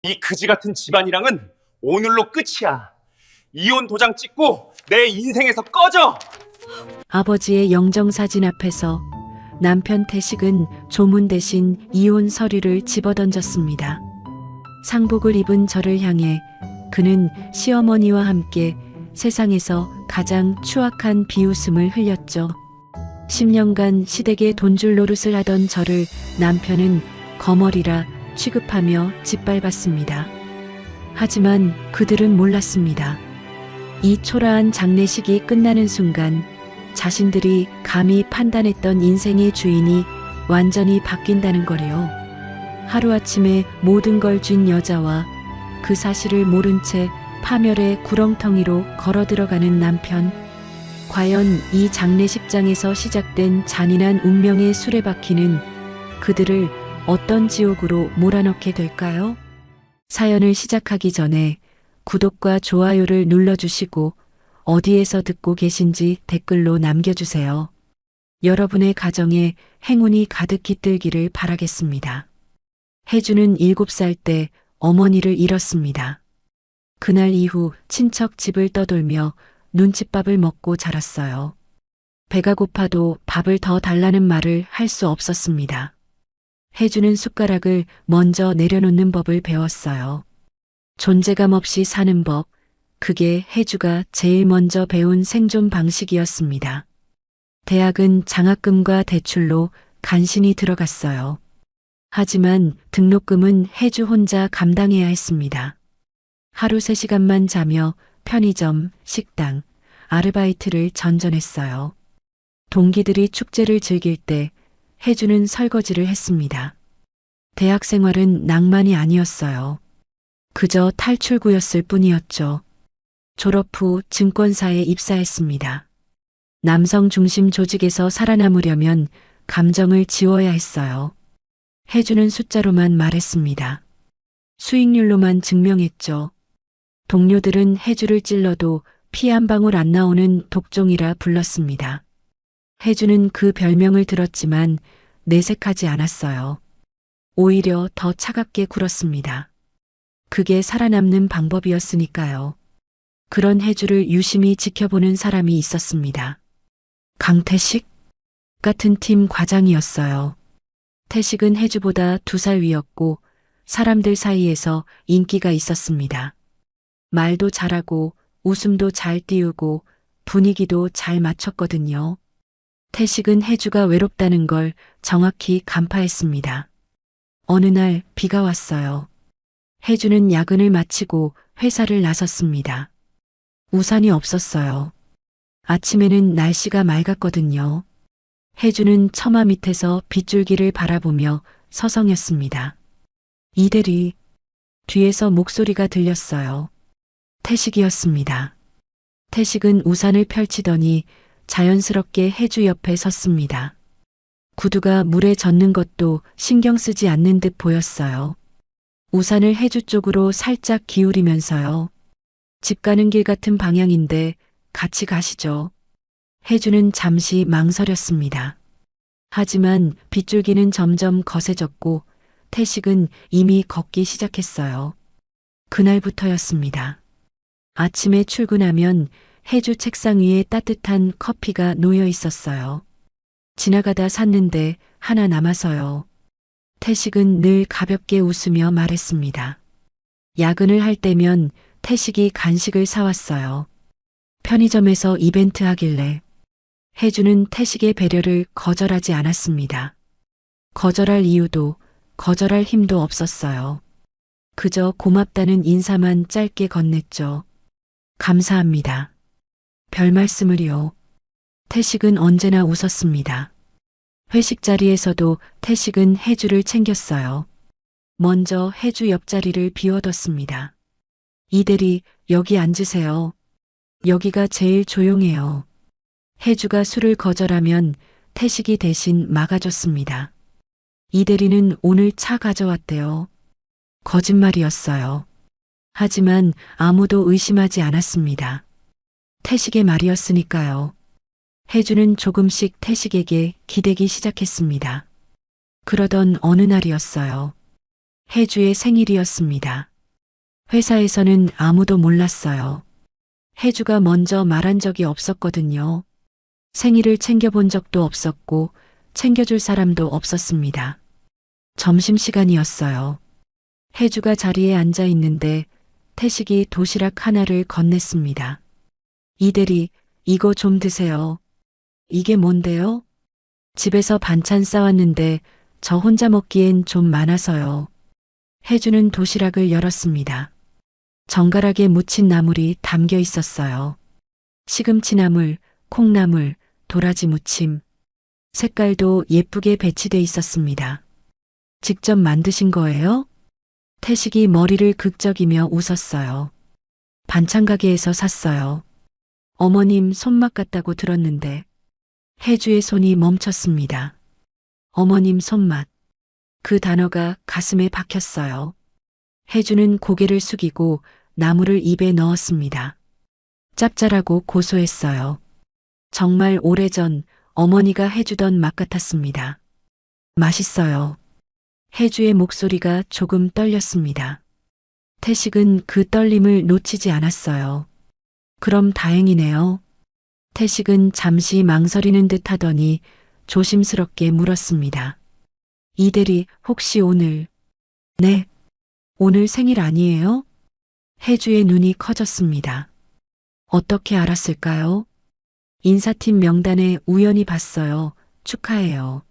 이 그지 같은 집안이랑은 오늘로 끝이야. 이혼 도장 찍고 내 인생에서 꺼져! 아버지의 영정사진 앞에서 남편 태식은 조문 대신 이혼 서류를 집어던졌습니다. 상복을 입은 저를 향해 그는 시어머니와 함께 세상에서 가장 추악한 비웃음을 흘렸죠. 10년간 시댁의 돈줄 노릇을 하던 저를 남편은 거머리라 취급하며 짓밟았습니다. 하지만 그들은 몰랐습니다. 이 초라한 장례식이 끝나는 순간 자신들이 감히 판단했던 인생의 주인이 완전히 바뀐다는 거래요. 하루아침에 모든 걸 쥔 여자와 그 사실을 모른 채 파멸의 구렁텅이로 걸어 들어가는 남편. 과연 이 장례식장에서 시작된 잔인한 운명의 수레바퀴는 그들을 어떤 지옥으로 몰아넣게 될까요? 사연을 시작하기 전에 구독과 좋아요를 눌러주시고 어디에서 듣고 계신지 댓글로 남겨주세요. 여러분의 가정에 행운이 가득 깃들기를 바라겠습니다. 혜주는 7살 때 어머니를 잃었습니다. 그날 이후 친척 집을 떠돌며 눈칫밥을 먹고 자랐어요. 배가 고파도 밥을 더 달라는 말을 할 수 없었습니다. 혜주는 숟가락을 먼저 내려놓는 법을 배웠어요. 존재감 없이 사는 법, 그게 혜주가 제일 먼저 배운 생존 방식이었습니다. 대학은 장학금과 대출로 간신히 들어갔어요. 하지만 등록금은 혜주 혼자 감당해야 했습니다. 하루 3시간만 자며 편의점, 식당, 아르바이트를 전전했어요. 동기들이 축제를 즐길 때 혜주는 설거지를 했습니다. 대학 생활은 낭만이 아니었어요. 그저 탈출구였을 뿐이었죠. 졸업 후 증권사에 입사했습니다. 남성 중심 조직에서 살아남으려면 감정을 지워야 했어요. 혜주는 숫자로만 말했습니다. 수익률로만 증명했죠. 동료들은 혜주를 찔러도 피 한 방울 안 나오는 독종이라 불렀습니다. 혜주는 그 별명을 들었지만 내색하지 않았어요. 오히려 더 차갑게 굴었습니다. 그게 살아남는 방법이었으니까요. 그런 혜주를 유심히 지켜보는 사람이 있었습니다. 강태식 같은 팀 과장이었어요. 태식은 혜주보다 2살 위였고 사람들 사이에서 인기가 있었습니다. 말도 잘하고 웃음도 잘 띄우고 분위기도 잘 맞췄거든요. 태식은 혜주가 외롭다는 걸 정확히 간파했습니다. 어느 날 비가 왔어요. 혜주는 야근을 마치고 회사를 나섰습니다. 우산이 없었어요. 아침에는 날씨가 맑았거든요. 혜주는 처마 밑에서 빗줄기를 바라보며 서성였습니다. 이대리, 뒤에서 목소리가 들렸어요. 태식이었습니다. 태식은 우산을 펼치더니 자연스럽게 혜주 옆에 섰습니다. 구두가 물에 젖는 것도 신경 쓰지 않는 듯 보였어요. 우산을 혜주 쪽으로 살짝 기울이면서요. 집 가는 길 같은 방향인데 같이 가시죠. 혜주는 잠시 망설였습니다. 하지만 빗줄기는 점점 거세졌고 태식은 이미 걷기 시작했어요. 그날부터였습니다. 아침에 출근하면 혜주 책상 위에 따뜻한 커피가 놓여 있었어요. 지나가다 샀는데 하나 남아서요. 태식은 늘 가볍게 웃으며 말했습니다. 야근을 할 때면 태식이 간식을 사왔어요. 편의점에서 이벤트 하길래 혜주는 태식의 배려를 거절하지 않았습니다. 거절할 이유도 거절할 힘도 없었어요. 그저 고맙다는 인사만 짧게 건넸죠. 감사합니다. 별 말씀을요. 태식은 언제나 웃었습니다. 회식 자리에서도 태식은 혜주를 챙겼어요. 먼저 혜주 옆자리를 비워뒀습니다. 이대리, 여기 앉으세요. 여기가 제일 조용해요. 혜주가 술을 거절하면 태식이 대신 막아줬습니다. 이대리는 오늘 차 가져왔대요. 거짓말이었어요. 하지만 아무도 의심하지 않았습니다. 태식의 말이었으니까요. 혜주는 조금씩 태식에게 기대기 시작했습니다. 그러던 어느 날이었어요. 혜주의 생일이었습니다. 회사에서는 아무도 몰랐어요. 혜주가 먼저 말한 적이 없었거든요. 생일을 챙겨본 적도 없었고 챙겨줄 사람도 없었습니다. 점심시간이었어요. 혜주가 자리에 앉아 있는데 태식이 도시락 하나를 건넸습니다. 이대리, 이거 좀 드세요. 이게 뭔데요? 집에서 반찬 싸왔는데 저 혼자 먹기엔 좀 많아서요. 혜주는 도시락을 열었습니다. 정갈하게 무친 나물이 담겨 있었어요. 시금치나물, 콩나물, 도라지 무침. 색깔도 예쁘게 배치돼 있었습니다. 직접 만드신 거예요? 태식이 머리를 극적이며 웃었어요. 반찬 가게에서 샀어요. 어머님 손맛 같다고 들었는데. 혜주의 손이 멈췄습니다. 어머님 손맛. 그 단어가 가슴에 박혔어요. 혜주는 고개를 숙이고 나물을 입에 넣었습니다. 짭짤하고 고소했어요. 정말 오래전 어머니가 해주던 맛 같았습니다. 맛있어요. 혜주의 목소리가 조금 떨렸습니다. 태식은 그 떨림을 놓치지 않았어요. 그럼 다행이네요. 태식은 잠시 망설이는 듯 하더니 조심스럽게 물었습니다. 이대리, 혹시 오늘... 네, 오늘 생일 아니에요? 혜주의 눈이 커졌습니다. 어떻게 알았을까요? 인사팀 명단에 우연히 봤어요. 축하해요.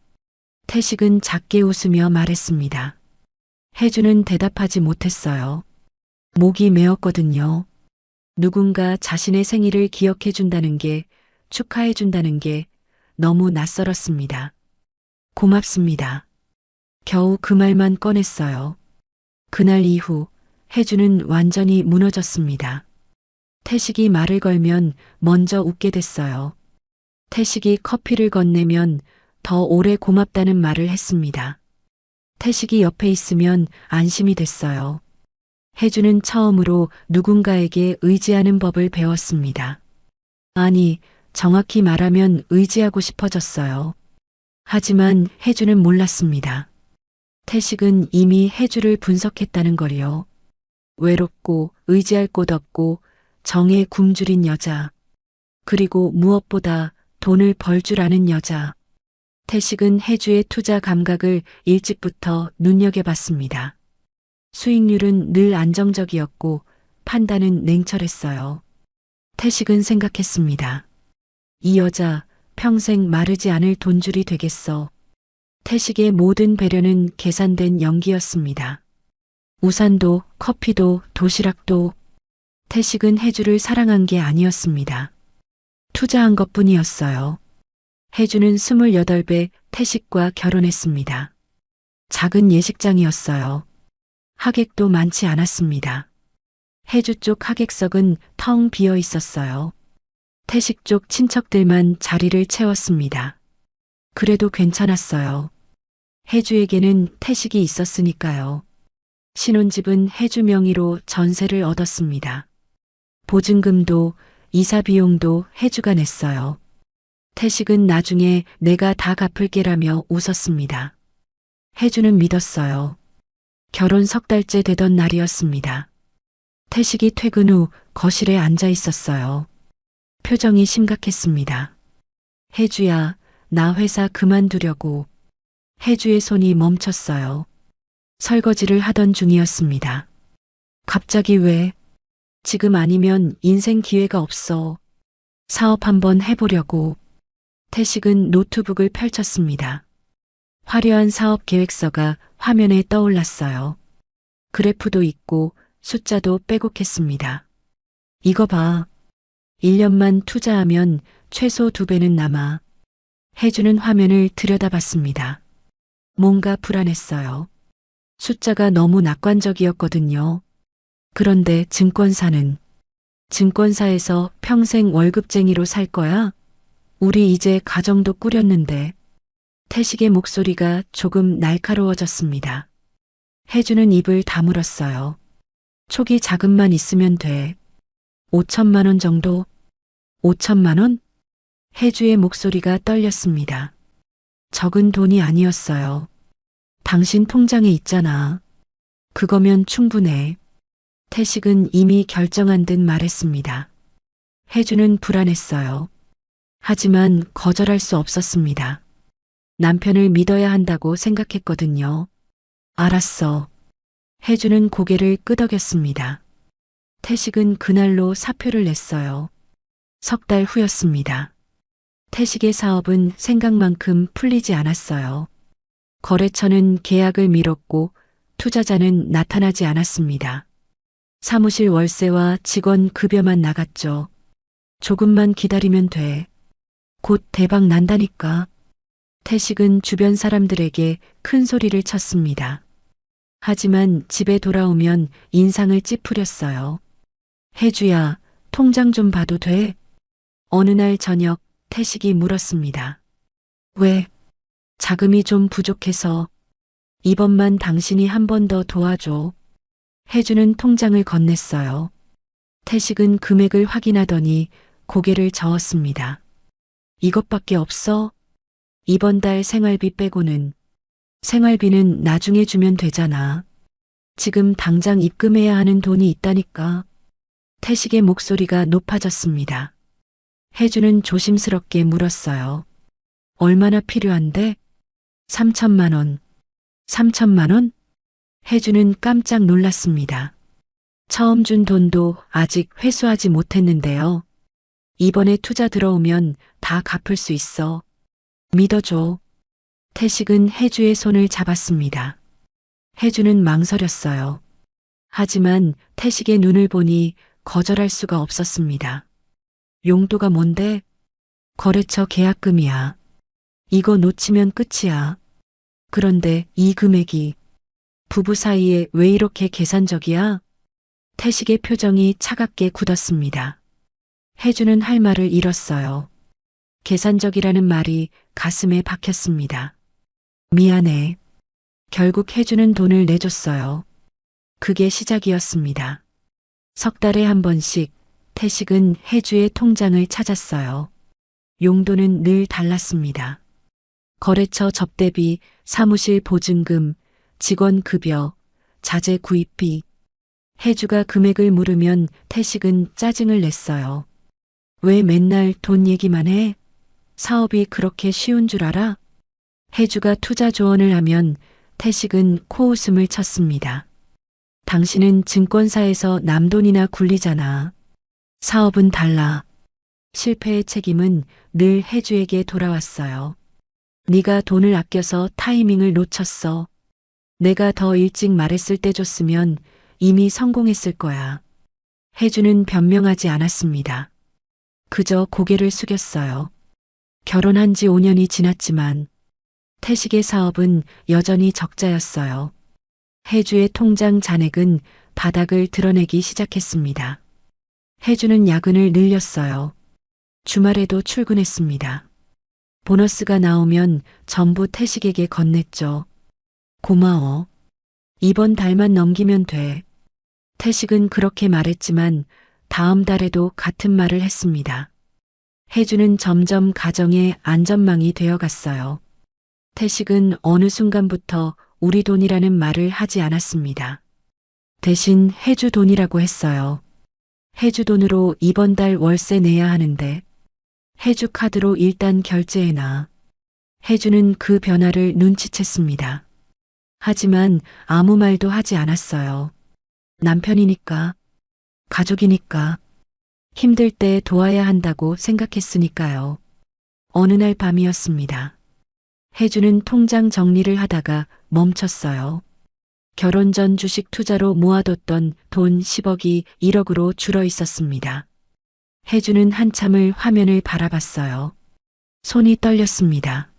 태식은 작게 웃으며 말했습니다. 혜주는 대답하지 못했어요. 목이 메었거든요. 누군가 자신의 생일을 기억해 준다는 게, 축하해 준다는 게 너무 낯설었습니다. 고맙습니다. 겨우 그 말만 꺼냈어요. 그날 이후 혜주는 완전히 무너졌습니다. 태식이 말을 걸면 먼저 웃게 됐어요. 태식이 커피를 건네면 더 오래 고맙다는 말을 했습니다. 태식이 옆에 있으면 안심이 됐어요. 혜주는 처음으로 누군가에게 의지하는 법을 배웠습니다. 아니, 정확히 말하면 의지하고 싶어졌어요. 하지만 혜주는 몰랐습니다. 태식은 이미 혜주를 분석했다는 걸요. 외롭고 의지할 곳 없고 정에 굶주린 여자. 그리고 무엇보다 돈을 벌 줄 아는 여자. 태식은 혜주의 투자 감각을 일찍부터 눈여겨봤습니다. 수익률은 늘 안정적이었고 판단은 냉철했어요. 태식은 생각했습니다. 이 여자 평생 마르지 않을 돈줄이 되겠어. 태식의 모든 배려는 계산된 연기였습니다. 우산도 커피도 도시락도 태식은 혜주를 사랑한 게 아니었습니다. 투자한 것뿐이었어요. 혜주는 28배 태식과 결혼했습니다. 작은 예식장이었어요. 하객도 많지 않았습니다. 혜주 쪽 하객석은 텅 비어 있었어요. 태식 쪽 친척들만 자리를 채웠습니다. 그래도 괜찮았어요. 혜주에게는 태식이 있었으니까요. 신혼집은 혜주 명의로 전세를 얻었습니다. 보증금도 이사 비용도 혜주가 냈어요. 태식은 나중에 내가 다 갚을게라며 웃었습니다. 혜주는 믿었어요. 결혼 석 달째 되던 날이었습니다. 태식이 퇴근 후 거실에 앉아 있었어요. 표정이 심각했습니다. 혜주야, 나 회사 그만두려고. 혜주의 손이 멈췄어요. 설거지를 하던 중이었습니다. 갑자기 왜? 지금 아니면 인생 기회가 없어. 사업 한번 해보려고. 태식은 노트북을 펼쳤습니다. 화려한 사업 계획서가 화면에 떠올랐어요. 그래프도 있고 숫자도 빼곡했습니다. 이거 봐. 1년만 투자하면 최소 2배는 남아. 혜주는 화면을 들여다봤습니다. 뭔가 불안했어요. 숫자가 너무 낙관적이었거든요. 그런데 증권사에서 평생 월급쟁이로 살 거야? 우리 이제 가정도 꾸렸는데. 태식의 목소리가 조금 날카로워졌습니다. 혜주는 입을 다물었어요. 초기 자금만 있으면 돼. 5천만 원 정도? 5천만 원? 혜주의 목소리가 떨렸습니다. 적은 돈이 아니었어요. 당신 통장에 있잖아. 그거면 충분해. 태식은 이미 결정한 듯 말했습니다. 혜주는 불안했어요. 하지만 거절할 수 없었습니다. 남편을 믿어야 한다고 생각했거든요. 알았어. 혜주는 고개를 끄덕였습니다. 태식은 그날로 사표를 냈어요. 석 달 후였습니다. 태식의 사업은 생각만큼 풀리지 않았어요. 거래처는 계약을 미뤘고 투자자는 나타나지 않았습니다. 사무실 월세와 직원 급여만 나갔죠. 조금만 기다리면 돼. 곧 대박 난다니까. 태식은 주변 사람들에게 큰 소리를 쳤습니다. 하지만 집에 돌아오면 인상을 찌푸렸어요. 혜주야, 통장 좀 봐도 돼? 어느 날 저녁 태식이 물었습니다. 왜? 자금이 좀 부족해서. 이번만 당신이 한 번 더 도와줘. 혜주는 통장을 건넸어요. 태식은 금액을 확인하더니 고개를 저었습니다. 이것밖에 없어? 이번 달 생활비 빼고는. 생활비는 나중에 주면 되잖아. 지금 당장 입금해야 하는 돈이 있다니까. 태식의 목소리가 높아졌습니다. 혜주는 조심스럽게 물었어요. 얼마나 필요한데? 3천만 원. 3천만 원? 혜주는 깜짝 놀랐습니다. 처음 준 돈도 아직 회수하지 못했는데요. 이번에 투자 들어오면 다 갚을 수 있어. 믿어줘. 태식은 혜주의 손을 잡았습니다. 혜주는 망설였어요. 하지만 태식의 눈을 보니 거절할 수가 없었습니다. 용도가 뭔데? 거래처 계약금이야. 이거 놓치면 끝이야. 그런데 이 금액이 부부 사이에 왜 이렇게 계산적이야? 태식의 표정이 차갑게 굳었습니다. 혜주는 할 말을 잃었어요. 계산적이라는 말이 가슴에 박혔습니다. 미안해. 결국 혜주는 돈을 내줬어요. 그게 시작이었습니다. 석 달에 한 번씩 태식은 혜주의 통장을 찾았어요. 용도는 늘 달랐습니다. 거래처 접대비, 사무실 보증금, 직원 급여, 자재 구입비. 혜주가 금액을 물으면 태식은 짜증을 냈어요. 왜 맨날 돈 얘기만 해? 사업이 그렇게 쉬운 줄 알아? 혜주가 투자 조언을 하면 태식은 코웃음을 쳤습니다. 당신은 증권사에서 남 돈이나 굴리잖아. 사업은 달라. 실패의 책임은 늘 혜주에게 돌아왔어요. 네가 돈을 아껴서 타이밍을 놓쳤어. 내가 더 일찍 말했을 때 줬으면 이미 성공했을 거야. 혜주는 변명하지 않았습니다. 그저 고개를 숙였어요. 결혼한 지 5년이 지났지만 태식의 사업은 여전히 적자였어요. 혜주의 통장 잔액은 바닥을 드러내기 시작했습니다. 혜주는 야근을 늘렸어요. 주말에도 출근했습니다. 보너스가 나오면 전부 태식에게 건넸죠. 고마워. 이번 달만 넘기면 돼. 태식은 그렇게 말했지만 다음 달에도 같은 말을 했습니다. 혜주는 점점 가정의 안전망이 되어갔어요. 태식은 어느 순간부터 우리 돈이라는 말을 하지 않았습니다. 대신 혜주 돈이라고 했어요. 혜주 돈으로 이번 달 월세 내야 하는데 혜주 카드로 일단 결제해놔. 혜주는 그 변화를 눈치챘습니다. 하지만 아무 말도 하지 않았어요. 남편이니까, 가족이니까, 힘들 때 도와야 한다고 생각했으니까요. 어느 날 밤이었습니다. 혜주는 통장 정리를 하다가 멈췄어요. 결혼 전 주식 투자로 모아뒀던 돈 10억이 1억으로 줄어 있었습니다. 혜주는 한참을 화면을 바라봤어요. 손이 떨렸습니다.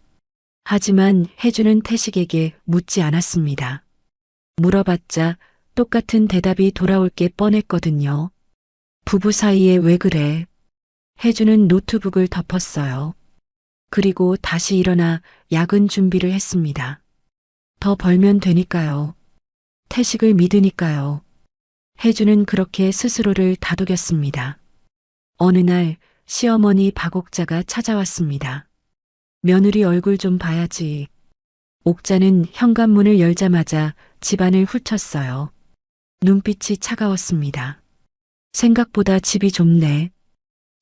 하지만 혜주는 태식에게 묻지 않았습니다. 물어봤자 똑같은 대답이 돌아올 게 뻔했거든요. 부부 사이에 왜 그래? 혜주는 노트북을 덮었어요. 그리고 다시 일어나 야근 준비를 했습니다. 더 벌면 되니까요. 태식을 믿으니까요. 혜주는 그렇게 스스로를 다독였습니다. 어느 날 시어머니 박옥자가 찾아왔습니다. 며느리 얼굴 좀 봐야지. 옥자는 현관문을 열자마자 집안을 훑었어요. 눈빛이 차가웠습니다. 생각보다 집이 좁네.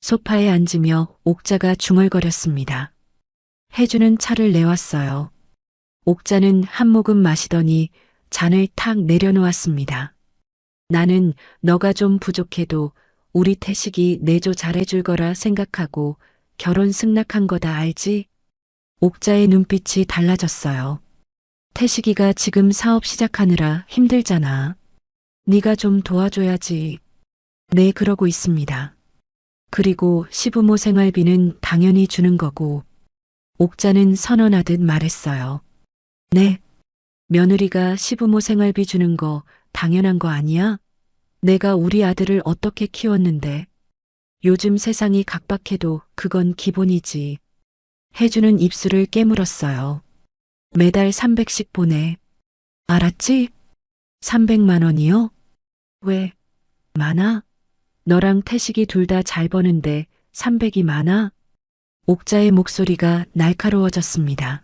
소파에 앉으며 옥자가 중얼거렸습니다. 혜주는 차를 내왔어요. 옥자는 한 모금 마시더니 잔을 탁 내려놓았습니다. 나는 너가 좀 부족해도 우리 태식이 내조 잘해줄 거라 생각하고 결혼 승낙한 거다 알지? 옥자의 눈빛이 달라졌어요. 태식이가 지금 사업 시작하느라 힘들잖아. 네가 좀 도와줘야지. 네, 그러고 있습니다. 그리고 시부모 생활비는 당연히 주는 거고. 옥자는 선언하듯 말했어요. 네. 며느리가 시부모 생활비 주는 거 당연한 거 아니야? 내가 우리 아들을 어떻게 키웠는데. 요즘 세상이 각박해도 그건 기본이지. 혜주는 입술을 깨물었어요. 매달 300씩 보내. 알았지? 300만 원이요? 왜? 많아? 너랑 태식이 둘 다 잘 버는데 300이 많아? 옥자의 목소리가 날카로워졌습니다.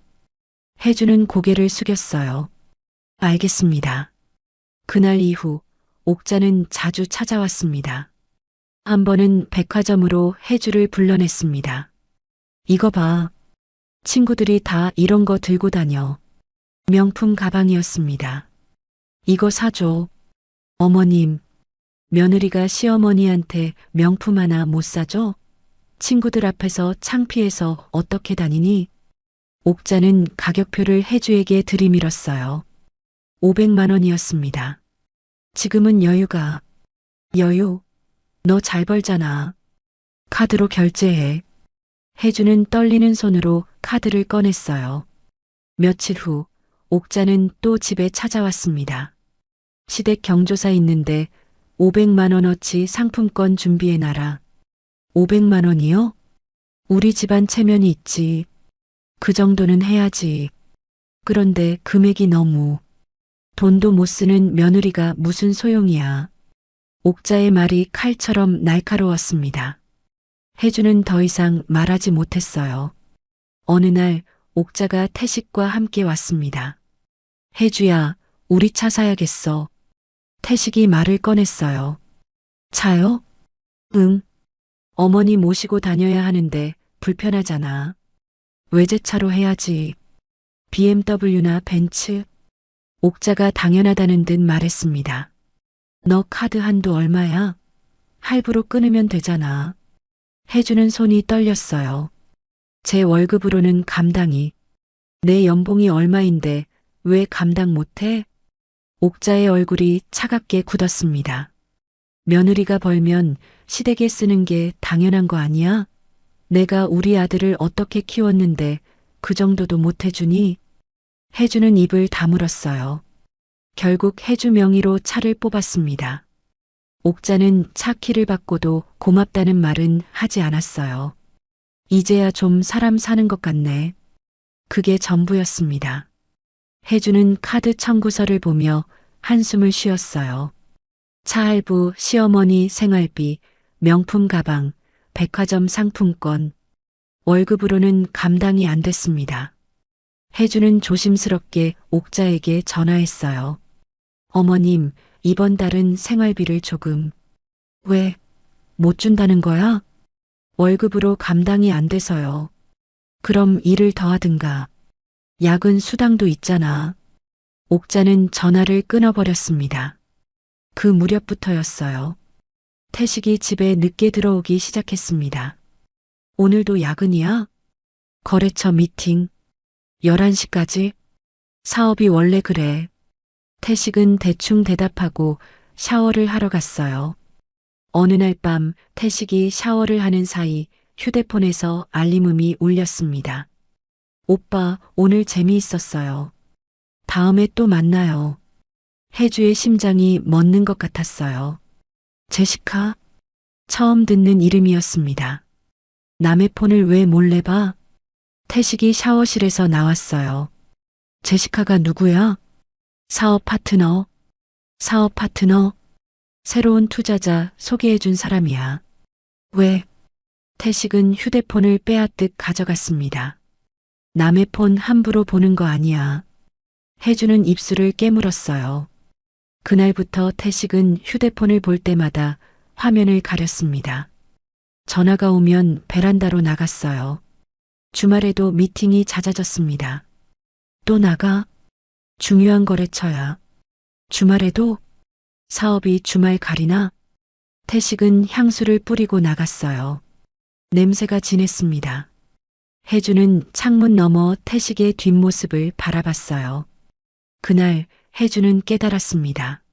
혜주는 고개를 숙였어요. 알겠습니다. 그날 이후 옥자는 자주 찾아왔습니다. 한 번은 백화점으로 혜주를 불러냈습니다. 이거 봐. 친구들이 다 이런 거 들고 다녀. 명품 가방이었습니다. 이거 사줘. 어머님, 며느리가 시어머니한테 명품 하나 못 사줘? 친구들 앞에서 창피해서 어떻게 다니니? 옥자는 가격표를 혜주에게 들이밀었어요. 500만 원이었습니다. 지금은 여유가. 여유? 너 잘 벌잖아. 카드로 결제해. 혜주는 떨리는 손으로 카드를 꺼냈어요. 며칠 후 옥자는 또 집에 찾아왔습니다. 시댁 경조사 있는데 500만 원어치 상품권 준비해놔라. 500만 원이요? 우리 집안 체면이 있지. 그 정도는 해야지. 그런데 금액이 너무. 돈도 못 쓰는 며느리가 무슨 소용이야. 옥자의 말이 칼처럼 날카로웠습니다. 혜주는 더 이상 말하지 못했어요. 어느 날 옥자가 태식과 함께 왔습니다. 혜주야, 우리 차 사야겠어. 태식이 말을 꺼냈어요. 차요? 응. 어머니 모시고 다녀야 하는데 불편하잖아. 외제차로 해야지. BMW나 벤츠? 옥자가 당연하다는 듯 말했습니다. 너 카드 한도 얼마야? 할부로 끊으면 되잖아. 혜주는 손이 떨렸어요. 제 월급으로는 감당이. 내 연봉이 얼마인데 왜 감당 못해? 옥자의 얼굴이 차갑게 굳었습니다. 며느리가 벌면 시댁에 쓰는 게 당연한 거 아니야? 내가 우리 아들을 어떻게 키웠는데 그 정도도 못 해주니? 혜주는 입을 다물었어요. 결국 혜주 명의로 차를 뽑았습니다. 옥자는 차 키를 받고도 고맙다는 말은 하지 않았어요. 이제야 좀 사람 사는 것 같네. 그게 전부였습니다. 혜주는 카드 청구서를 보며 한숨을 쉬었어요. 차 할부, 시어머니 생활비, 명품 가방, 백화점 상품권. 월급으로는 감당이 안 됐습니다. 혜주는 조심스럽게 옥자에게 전화했어요. 어머님, 이번 달은 생활비를 조금. 왜? 못 준다는 거야? 월급으로 감당이 안 돼서요. 그럼 일을 더 하든가. 야근 수당도 있잖아. 옥자는 전화를 끊어버렸습니다. 그 무렵부터였어요. 태식이 집에 늦게 들어오기 시작했습니다. 오늘도 야근이야? 거래처 미팅. 11시까지? 사업이 원래 그래. 태식은 대충 대답하고 샤워를 하러 갔어요. 어느 날 밤 태식이 샤워를 하는 사이 휴대폰에서 알림음이 울렸습니다. 오빠, 오늘 재미있었어요. 다음에 또 만나요. 혜주의 심장이 멎는 것 같았어요. 제시카? 처음 듣는 이름이었습니다. 남의 폰을 왜 몰래 봐? 태식이 샤워실에서 나왔어요. 제시카가 누구야? 사업 파트너. 사업 파트너? 새로운 투자자 소개해준 사람이야. 왜? 태식은 휴대폰을 빼앗듯 가져갔습니다. 남의 폰 함부로 보는 거 아니야. 혜주는 입술을 깨물었어요. 그날부터 태식은 휴대폰을 볼 때마다 화면을 가렸습니다. 전화가 오면 베란다로 나갔어요. 주말에도 미팅이 잦아졌습니다. 또 나가? 중요한 거래처야. 주말에도? 사업이 주말 가리나? 태식은 향수를 뿌리고 나갔어요. 냄새가 진했습니다. 혜주는 창문 너머 태식의 뒷모습을 바라봤어요. 그날 혜주는 깨달았습니다.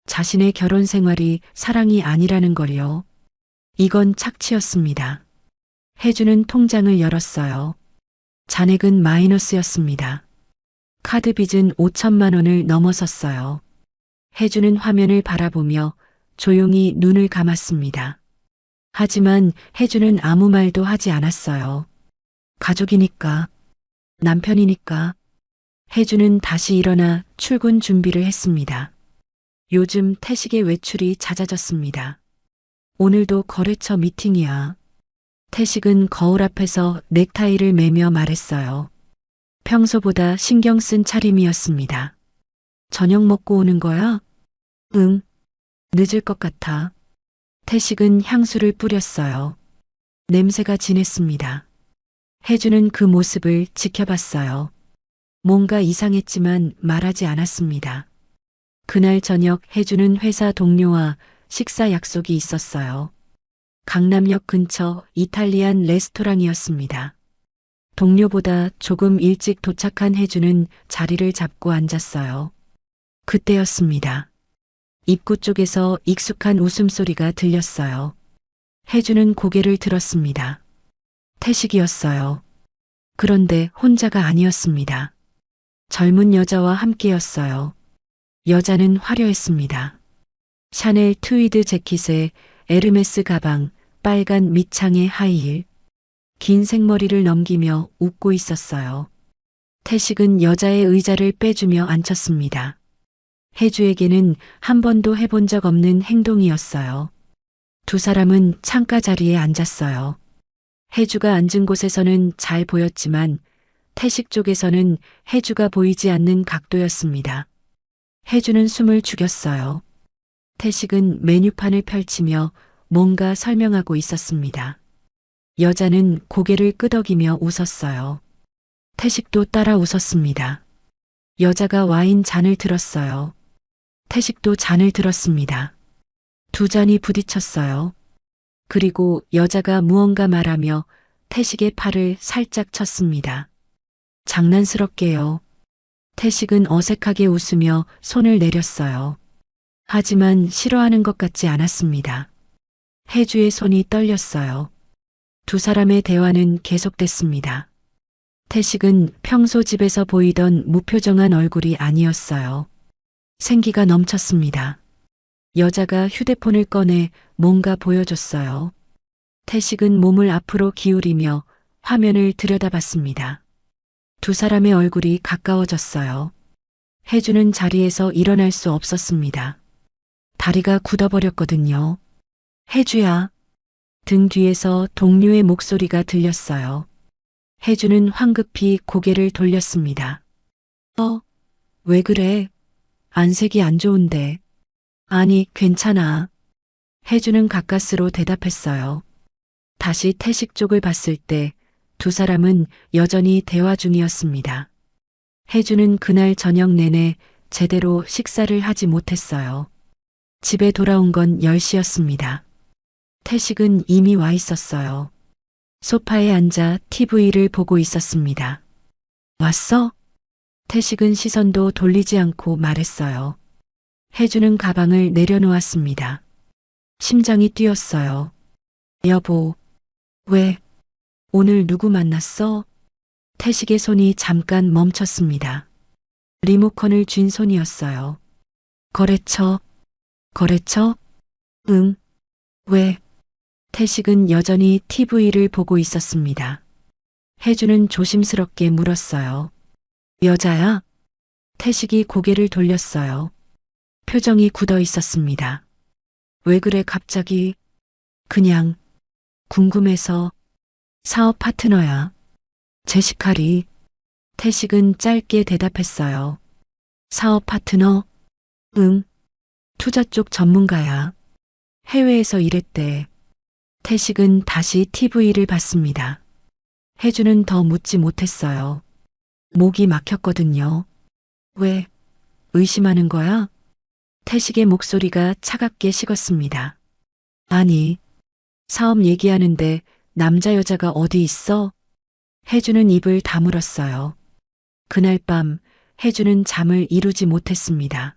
자신의 결혼 생활이 사랑이 아니라는 걸요. 이건 착취였습니다. 혜주는 통장을 열었어요. 잔액은 마이너스였습니다. 카드 빚은 5천만 원을 넘어섰어요. 혜주는 화면을 바라보며 조용히 눈을 감았습니다. 하지만 혜주는 아무 말도 하지 않았어요. 가족이니까, 남편이니까. 혜주는 다시 일어나 출근 준비를 했습니다. 요즘 태식의 외출이 잦아졌습니다. 오늘도 거래처 미팅이야. 태식은 거울 앞에서 넥타이를 매며 말했어요. 평소보다 신경 쓴 차림이었습니다. 저녁 먹고 오는 거야? 응. 늦을 것 같아. 태식은 향수를 뿌렸어요. 냄새가 진했습니다. 혜주는 그 모습을 지켜봤어요. 뭔가 이상했지만 말하지 않았습니다. 그날 저녁 혜주는 회사 동료와 식사 약속이 있었어요. 강남역 근처 이탈리안 레스토랑이었습니다. 동료보다 조금 일찍 도착한 혜주는 자리를 잡고 앉았어요. 그때였습니다. 입구 쪽에서 익숙한 웃음소리가 들렸어요. 혜주는 고개를 들었습니다. 태식이었어요. 그런데 혼자가 아니었습니다. 젊은 여자와 함께였어요. 여자는 화려했습니다. 샤넬 트위드 재킷에 에르메스 가방, 빨간 밑창의 하이힐, 긴 생머리를 넘기며 웃고 있었어요. 태식은 여자의 의자를 빼주며 앉혔습니다. 혜주에게는 한 번도 해본 적 없는 행동이었어요. 두 사람은 창가 자리에 앉았어요. 혜주가 앉은 곳에서는 잘 보였지만 태식 쪽에서는 혜주가 보이지 않는 각도였습니다. 혜주는 숨을 죽였어요. 태식은 메뉴판을 펼치며 뭔가 설명하고 있었습니다. 여자는 고개를 끄덕이며 웃었어요. 태식도 따라 웃었습니다. 여자가 와인 잔을 들었어요. 태식도 잔을 들었습니다. 두 잔이 부딪혔어요. 그리고 여자가 무언가 말하며 태식의 팔을 살짝 쳤습니다. 장난스럽게요. 태식은 어색하게 웃으며 손을 내렸어요. 하지만 싫어하는 것 같지 않았습니다. 혜주의 손이 떨렸어요. 두 사람의 대화는 계속됐습니다. 태식은 평소 집에서 보이던 무표정한 얼굴이 아니었어요. 생기가 넘쳤습니다. 여자가 휴대폰을 꺼내 뭔가 보여줬어요. 태식은 몸을 앞으로 기울이며 화면을 들여다봤습니다. 두 사람의 얼굴이 가까워졌어요. 혜주는 자리에서 일어날 수 없었습니다. 다리가 굳어버렸거든요. 혜주야. 등 뒤에서 동료의 목소리가 들렸어요. 혜주는 황급히 고개를 돌렸습니다. 왜 그래? 안색이 안 좋은데. 아니, 괜찮아. 혜주는 가까스로 대답했어요. 다시 태식 쪽을 봤을 때 두 사람은 여전히 대화 중이었습니다. 혜주는 그날 저녁 내내 제대로 식사를 하지 못했어요. 집에 돌아온 건 10시였습니다. 태식은 이미 와 있었어요. 소파에 앉아 TV를 보고 있었습니다. 왔어? 태식은 시선도 돌리지 않고 말했어요. 혜주는 가방을 내려놓았습니다. 심장이 뛰었어요. 여보, 왜? 오늘 누구 만났어? 태식의 손이 잠깐 멈췄습니다. 리모컨을 쥔 손이었어요. 거래처? 거래처? 응. 왜? 태식은 여전히 TV를 보고 있었습니다. 혜주는 조심스럽게 물었어요. 여자야? 태식이 고개를 돌렸어요. 표정이 굳어 있었습니다. 왜 그래 갑자기? 그냥 궁금해서. 사업 파트너야. 제시카리. 태식은 짧게 대답했어요. 사업 파트너? 응. 투자 쪽 전문가야. 해외에서 일했대. 태식은 다시 TV를 봤습니다. 혜주는 더 묻지 못했어요. 목이 막혔거든요. 왜 의심하는 거야? 태식의 목소리가 차갑게 식었습니다. 아니, 사업 얘기하는데 남자 여자가 어디 있어? 혜주는 입을 다물었어요. 그날 밤 혜주는 잠을 이루지 못했습니다.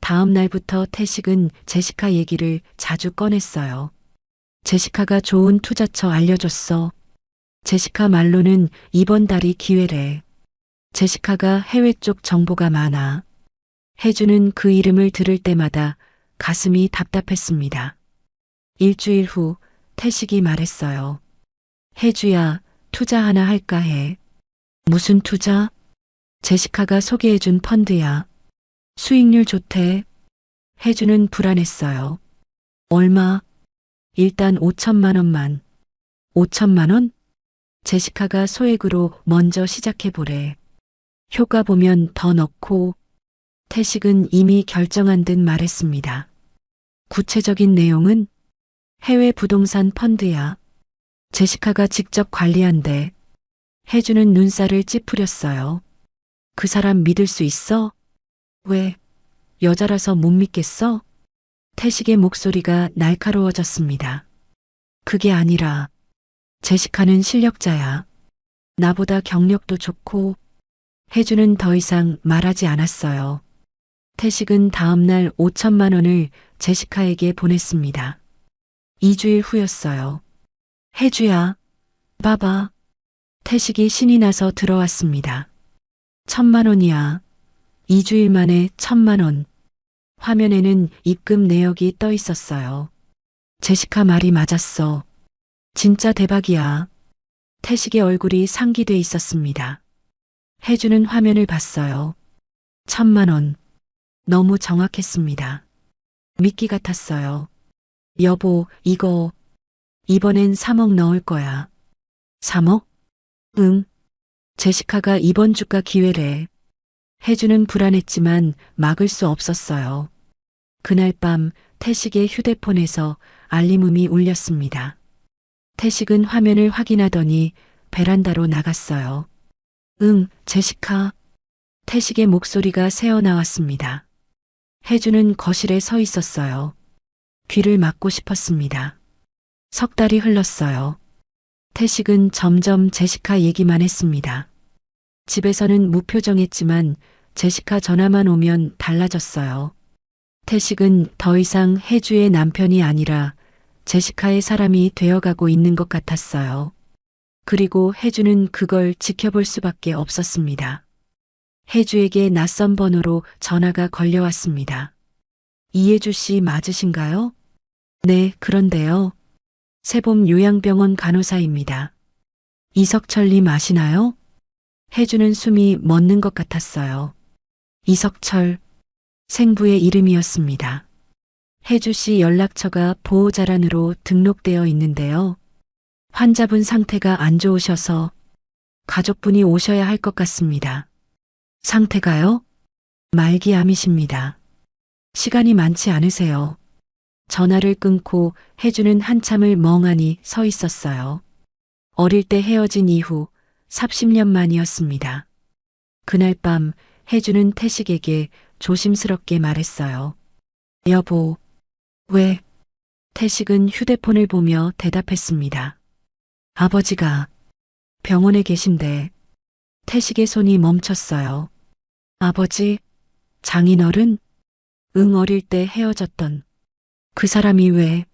다음 날부터 태식은 제시카 얘기를 자주 꺼냈어요. 제시카가 좋은 투자처 알려줬어. 제시카 말로는 이번 달이 기회래. 제시카가 해외 쪽 정보가 많아. 혜주는 그 이름을 들을 때마다 가슴이 답답했습니다. 일주일 후 태식이 말했어요. 혜주야, 투자 하나 할까 해. 무슨 투자? 제시카가 소개해준 펀드야. 수익률 좋대. 혜주는 불안했어요. 얼마? 일단 5천만 원만. 5천만 원? 제시카가 소액으로 먼저 시작해보래. 효과 보면 더 넣고. 태식은 이미 결정한 듯 말했습니다. 구체적인 내용은 해외 부동산 펀드야. 제시카가 직접 관리한대. 혜주는 눈살을 찌푸렸어요. 그 사람 믿을 수 있어? 왜? 여자라서 못 믿겠어? 태식의 목소리가 날카로워졌습니다. 그게 아니라 제시카는 실력자야. 나보다 경력도 좋고. 혜주는 더 이상 말하지 않았어요. 태식은 다음날 5천만 원을 제시카에게 보냈습니다. 2주일 후였어요. 혜주야, 봐봐. 태식이 신이 나서 들어왔습니다. 1,000만 원이야. 2주일 만에 1,000만 원. 화면에는 입금 내역이 떠 있었어요. 제시카 말이 맞았어. 진짜 대박이야. 태식의 얼굴이 상기돼 있었습니다. 혜주는 화면을 봤어요. 1,000만 원. 너무 정확했습니다. 미끼 같았어요. 여보, 이번엔 3억 넣을 거야. 3억? 응. 제시카가 이번 주가 기회래. 혜주는 불안했지만 막을 수 없었어요. 그날 밤 태식의 휴대폰에서 알림음이 울렸습니다. 태식은 화면을 확인하더니 베란다로 나갔어요. 응, 제시카. 태식의 목소리가 새어나왔습니다. 혜주는 거실에 서 있었어요. 귀를 막고 싶었습니다. 석 달이 흘렀어요. 태식은 점점 제시카 얘기만 했습니다. 집에서는 무표정했지만 제시카 전화만 오면 달라졌어요. 태식은 더 이상 혜주의 남편이 아니라 제시카의 사람이 되어가고 있는 것 같았어요. 그리고 혜주는 그걸 지켜볼 수밖에 없었습니다. 혜주에게 낯선 번호로 전화가 걸려왔습니다. 이혜주 씨 맞으신가요? 네, 그런데요. 세봄 요양병원 간호사입니다. 이석철님 아시나요? 혜주는 숨이 멎는 것 같았어요. 이석철, 생부의 이름이었습니다. 혜주 씨 연락처가 보호자란으로 등록되어 있는데요. 환자분 상태가 안 좋으셔서 가족분이 오셔야 할 것 같습니다. 상태가요? 말기암이십니다. 시간이 많지 않으세요. 전화를 끊고 혜주는 한참을 멍하니 서 있었어요. 어릴 때 헤어진 이후 30년 만이었습니다. 그날 밤 혜주는 태식에게 조심스럽게 말했어요. 여보, 왜? 태식은 휴대폰을 보며 대답했습니다. 아버지가 병원에 계신데. 태식의 손이 멈췄어요. 아버지, 장인어른? 응, 어릴 때 헤어졌던 그 사람이 왜?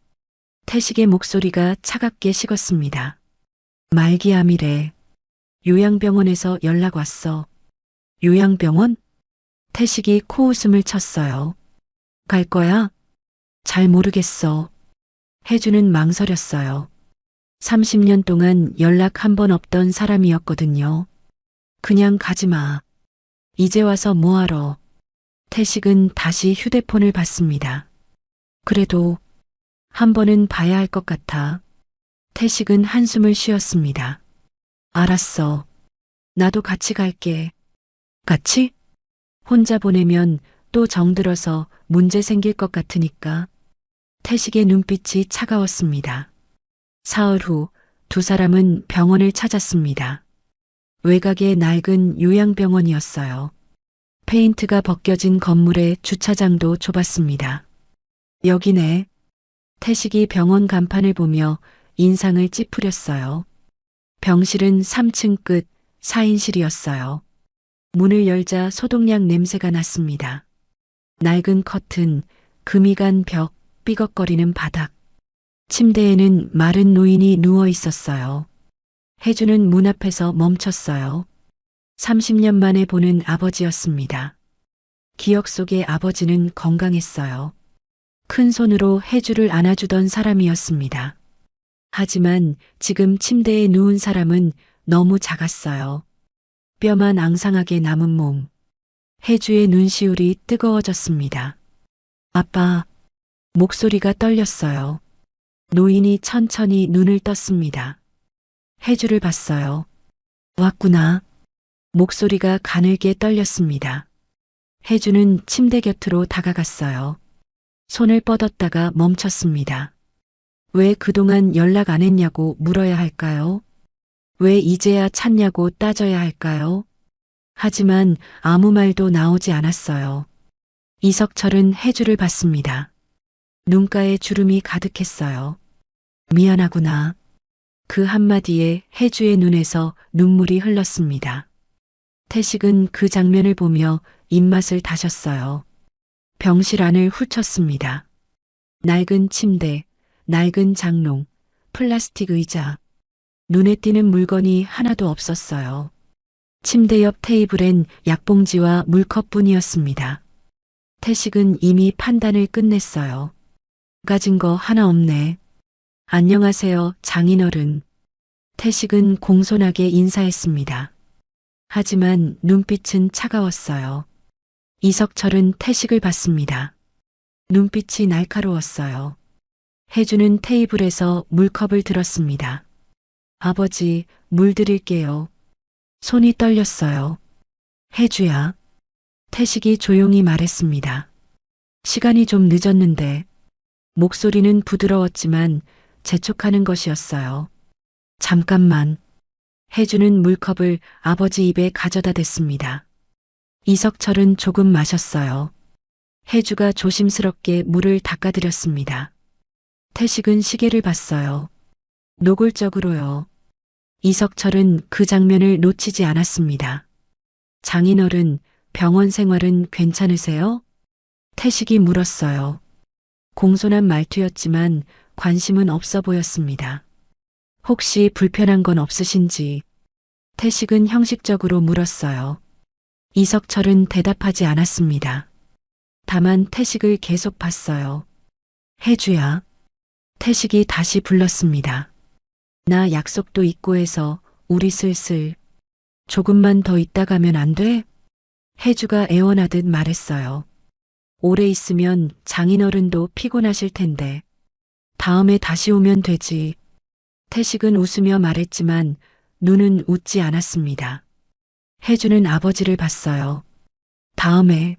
태식의 목소리가 차갑게 식었습니다. 말기암이래. 요양병원에서 연락 왔어. 요양병원? 태식이 코웃음을 쳤어요. 갈 거야? 잘 모르겠어. 혜주는 망설였어요. 30년 동안 연락 한 번 없던 사람이었거든요. 그냥 가지 마. 이제 와서 뭐하러. 태식은 다시 휴대폰을 봤습니다. 그래도 한 번은 봐야 할 것 같아. 태식은 한숨을 쉬었습니다. 알았어. 나도 같이 갈게. 같이? 혼자 보내면 또 정들어서 문제 생길 것 같으니까. 태식의 눈빛이 차가웠습니다. 사흘 후 두 사람은 병원을 찾았습니다. 외곽의 낡은 요양병원이었어요. 페인트가 벗겨진 건물의 주차장도 좁았습니다. 여기네. 태식이 병원 간판을 보며 인상을 찌푸렸어요. 병실은 3층 끝 4인실이었어요. 문을 열자 소독약 냄새가 났습니다. 낡은 커튼, 금이 간 벽, 삐걱거리는 바닥. 침대에는 마른 노인이 누워 있었어요. 혜주는 문 앞에서 멈췄어요. 30년 만에 보는 아버지였습니다. 기억 속의 아버지는 건강했어요. 큰 손으로 혜주를 안아주던 사람이었습니다. 하지만 지금 침대에 누운 사람은 너무 작았어요. 뼈만 앙상하게 남은 몸. 혜주의 눈시울이 뜨거워졌습니다. 아빠, 목소리가 떨렸어요. 노인이 천천히 눈을 떴습니다. 혜주를 봤어요. 왔구나. 목소리가 가늘게 떨렸습니다. 혜주는 침대 곁으로 다가갔어요. 손을 뻗었다가 멈췄습니다. 왜 그동안 연락 안 했냐고 물어야 할까요? 왜 이제야 찾냐고 따져야 할까요? 하지만 아무 말도 나오지 않았어요. 이석철은 혜주를 봤습니다. 눈가에 주름이 가득했어요. 미안하구나. 그 한마디에 혜주의 눈에서 눈물이 흘렀습니다. 태식은 그 장면을 보며 입맛을 다셨어요. 병실 안을 훑었습니다. 낡은 침대, 낡은 장롱, 플라스틱 의자. 눈에 띄는 물건이 하나도 없었어요. 침대 옆 테이블엔 약봉지와 물컵뿐이었습니다. 태식은 이미 판단을 끝냈어요. 가진 거 하나 없네. 안녕하세요, 장인어른. 태식은 공손하게 인사했습니다. 하지만 눈빛은 차가웠어요. 이석철은 태식을 봤습니다. 눈빛이 날카로웠어요. 혜주는 테이블에서 물컵을 들었습니다. 아버지, 물 드릴게요. 손이 떨렸어요. 혜주야. 태식이 조용히 말했습니다. 시간이 좀 늦었는데. 목소리는 부드러웠지만 재촉하는 것이었어요. 잠깐만. 혜주는 물컵을 아버지 입에 가져다 댔습니다. 이석철은 조금 마셨어요. 혜주가 조심스럽게 물을 닦아드렸습니다. 태식은 시계를 봤어요. 노골적으로요. 이석철은 그 장면을 놓치지 않았습니다. 장인어른, 병원 생활은 괜찮으세요? 태식이 물었어요. 공손한 말투였지만 관심은 없어 보였습니다. 혹시 불편한 건 없으신지. 태식은 형식적으로 물었어요. 이석철은 대답하지 않았습니다. 다만 태식을 계속 봤어요. 혜주야. 태식이 다시 불렀습니다. 나 약속도 있고 해서 우리 슬슬 조금만 더 있다 가면 안 돼? 혜주가 애원하듯 말했어요. 오래 있으면 장인어른도 피곤하실 텐데. 다음에 다시 오면 되지. 태식은 웃으며 말했지만 눈은 웃지 않았습니다. 혜주는 아버지를 봤어요. 다음에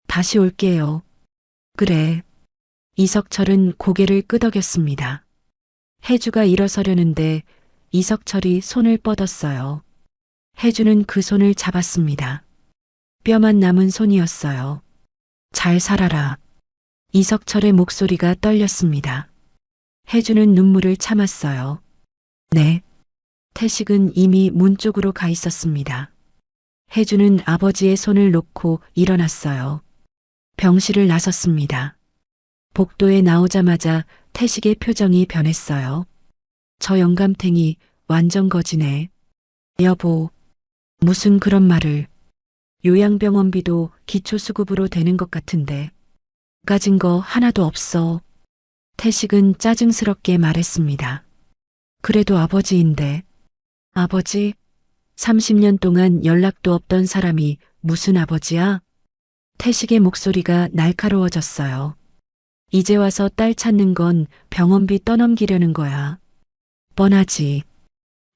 다시 올게요. 그래. 이석철은 고개를 끄덕였습니다. 혜주가 일어서려는데 이석철이 손을 뻗었어요. 혜주는 그 손을 잡았습니다. 뼈만 남은 손이었어요. 잘 살아라. 이석철의 목소리가 떨렸습니다. 혜주는 눈물을 참았어요. 네. 태식은 이미 문 쪽으로 가 있었습니다. 혜주는 아버지의 손을 놓고 일어났어요. 병실을 나섰습니다. 복도에 나오자마자 태식의 표정이 변했어요. 저 영감탱이 완전 거지네. 여보, 무슨 그런 말을. 요양병원비도 기초수급으로 되는 것 같은데. 가진 거 하나도 없어. 태식은 짜증스럽게 말했습니다. 그래도 아버지인데. 아버지? 30년 동안 연락도 없던 사람이 무슨 아버지야? 태식의 목소리가 날카로워졌어요. 이제 와서 딸 찾는 건 병원비 떠넘기려는 거야. 뻔하지.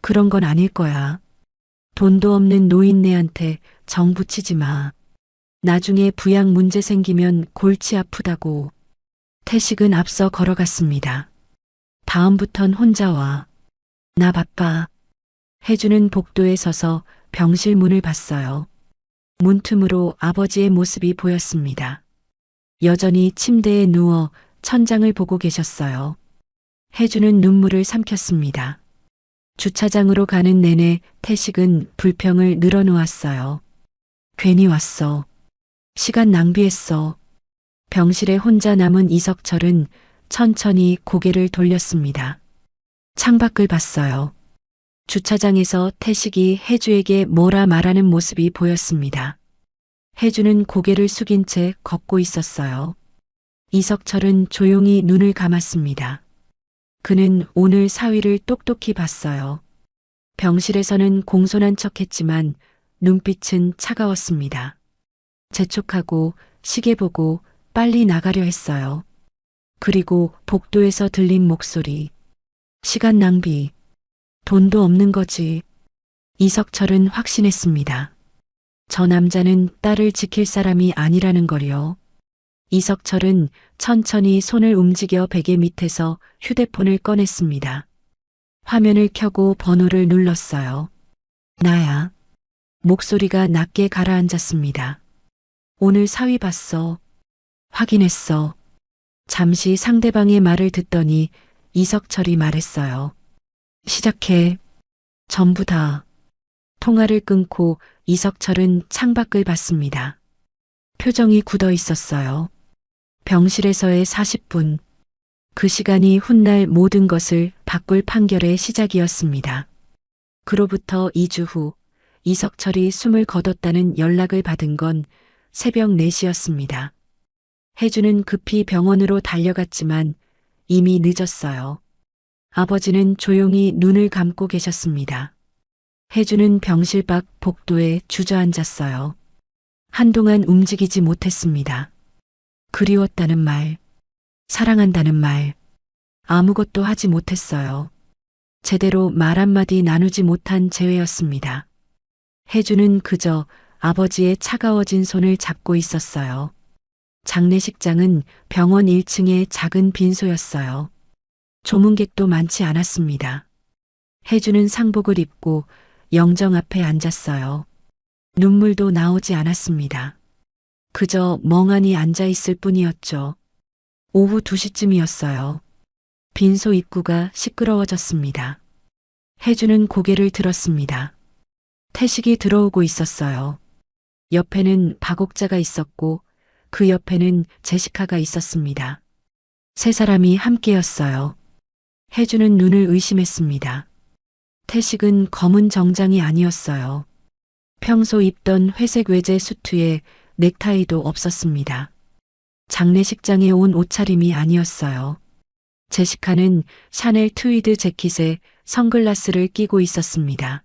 그런 건 아닐 거야. 돈도 없는 노인네한테 정 붙이지 마. 나중에 부양 문제 생기면 골치 아프다고. 태식은 앞서 걸어갔습니다. 다음부턴 혼자 와. 나 바빠. 혜주는 복도에 서서 병실 문을 봤어요. 문틈으로 아버지의 모습이 보였습니다. 여전히 침대에 누워 천장을 보고 계셨어요. 혜주는 눈물을 삼켰습니다. 주차장으로 가는 내내 태식은 불평을 늘어놓았어요. 괜히 왔어. 시간 낭비했어. 병실에 혼자 남은 이석철은 천천히 고개를 돌렸습니다. 창밖을 봤어요. 주차장에서 태식이 혜주에게 뭐라 말하는 모습이 보였습니다. 혜주는 고개를 숙인 채 걷고 있었어요. 이석철은 조용히 눈을 감았습니다. 그는 오늘 사위를 똑똑히 봤어요. 병실에서는 공손한 척했지만 눈빛은 차가웠습니다. 재촉하고 시계 보고 빨리 나가려 했어요. 그리고 복도에서 들린 목소리. 시간 낭비. 돈도 없는 거지. 이석철은 확신했습니다. 저 남자는 딸을 지킬 사람이 아니라는 걸요. 이석철은 천천히 손을 움직여 베개 밑에서 휴대폰을 꺼냈습니다. 화면을 켜고 번호를 눌렀어요. 나야. 목소리가 낮게 가라앉았습니다. 오늘 사위 봤어. 확인했어. 잠시 상대방의 말을 듣더니 이석철이 말했어요. 시작해. 전부 다. 통화를 끊고 이석철은 창밖을 봤습니다. 표정이 굳어 있었어요. 병실에서의 40분. 그 시간이 훗날 모든 것을 바꿀 판결의 시작이었습니다. 그로부터 2주 후 이석철이 숨을 거뒀다는 연락을 받은 건 새벽 4시였습니다. 혜주는 급히 병원으로 달려갔지만 이미 늦었어요. 아버지는 조용히 눈을 감고 계셨습니다. 혜주는 병실 밖 복도에 주저앉았어요. 한동안 움직이지 못했습니다. 그리웠다는 말, 사랑한다는 말, 아무것도 하지 못했어요. 제대로 말 한마디 나누지 못한 재회였습니다. 혜주는 그저 아버지의 차가워진 손을 잡고 있었어요. 장례식장은 병원 1층의 작은 빈소였어요. 조문객도 많지 않았습니다. 혜주는 상복을 입고 영정 앞에 앉았어요. 눈물도 나오지 않았습니다. 그저 멍하니 앉아 있을 뿐이었죠. 오후 2시쯤이었어요. 빈소 입구가 시끄러워졌습니다. 혜주는 고개를 들었습니다. 태식이 들어오고 있었어요. 옆에는 박옥자가 있었고 그 옆에는 제시카가 있었습니다. 세 사람이 함께였어요. 혜주는 눈을 의심했습니다. 태식은 검은 정장이 아니었어요. 평소 입던 회색 외제 수트에 넥타이도 없었습니다. 장례식장에 온 옷차림이 아니었어요. 제시카는 샤넬 트위드 재킷에 선글라스를 끼고 있었습니다.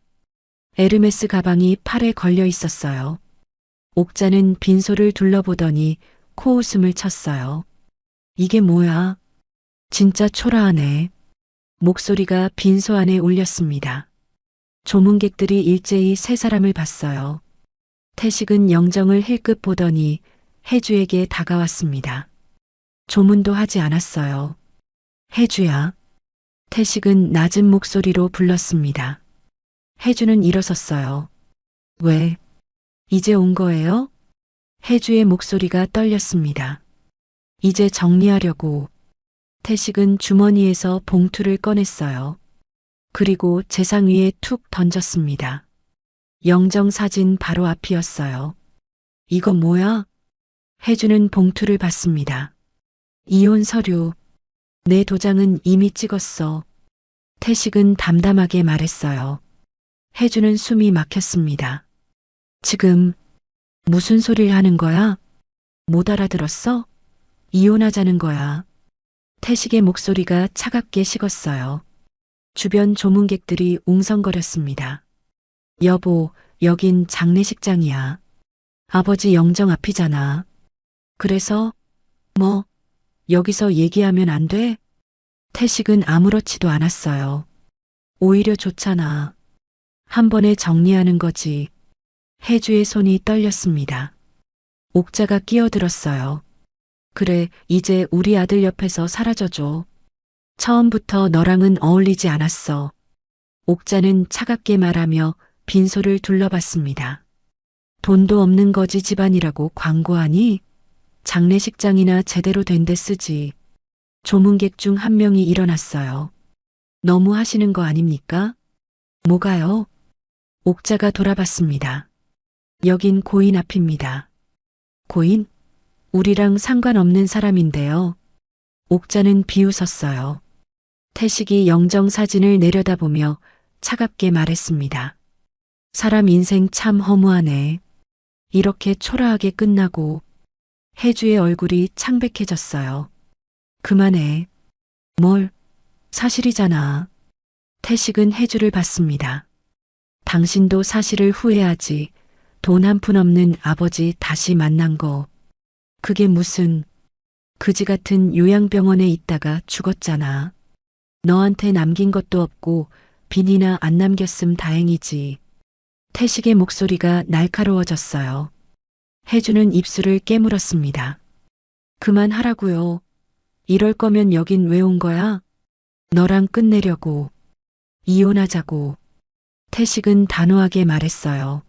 에르메스 가방이 팔에 걸려 있었어요. 옥자는 빈소를 둘러보더니 코웃음을 쳤어요. 이게 뭐야? 진짜 초라하네. 목소리가 빈소 안에 울렸습니다. 조문객들이 일제히 세 사람을 봤어요. 태식은 영정을 힐끗 보더니 혜주에게 다가왔습니다. 조문도 하지 않았어요. 혜주야. 태식은 낮은 목소리로 불렀습니다. 혜주는 일어섰어요. 왜? 이제 온 거예요? 혜주의 목소리가 떨렸습니다. 이제 정리하려고. 태식은 주머니에서 봉투를 꺼냈어요. 그리고 재상 위에 툭 던졌습니다. 영정 사진 바로 앞이었어요. 이거 뭐야? 혜주는 봉투를 받습니다. 이혼 서류. 내 도장은 이미 찍었어. 태식은 담담하게 말했어요. 혜주는 숨이 막혔습니다. 지금 무슨 소리를 하는 거야? 못 알아들었어? 이혼하자는 거야. 태식의 목소리가 차갑게 식었어요. 주변 조문객들이 웅성거렸습니다. 여보, 여긴 장례식장이야. 아버지 영정 앞이잖아. 그래서? 뭐? 여기서 얘기하면 안 돼? 태식은 아무렇지도 않았어요. 오히려 좋잖아. 한 번에 정리하는 거지. 혜주의 손이 떨렸습니다. 옥자가 끼어들었어요. 그래, 이제 우리 아들 옆에서 사라져줘. 처음부터 너랑은 어울리지 않았어. 옥자는 차갑게 말하며 빈소를 둘러봤습니다. 돈도 없는 거지 집안이라고 광고하니? 장례식장이나 제대로 된 데 쓰지. 조문객 중 한 명이 일어났어요. 너무 하시는 거 아닙니까? 뭐가요? 옥자가 돌아봤습니다. 여긴 고인 앞입니다. 고인? 우리랑 상관없는 사람인데요. 옥자는 비웃었어요. 태식이 영정 사진을 내려다보며 차갑게 말했습니다. 사람 인생 참 허무하네. 이렇게 초라하게 끝나고. 혜주의 얼굴이 창백해졌어요. 그만해. 뭘? 사실이잖아. 태식은 혜주를 봤습니다. 당신도 사실을 후회하지. 돈 한 푼 없는 아버지 다시 만난 거. 그게 무슨 그지 같은 요양병원에 있다가 죽었잖아. 너한테 남긴 것도 없고 빈이나 안 남겼음 다행이지. 태식의 목소리가 날카로워졌어요. 혜주는 입술을 깨물었습니다. 그만하라고요. 이럴 거면 여긴 왜 온 거야? 너랑 끝내려고. 이혼하자고. 태식은 단호하게 말했어요.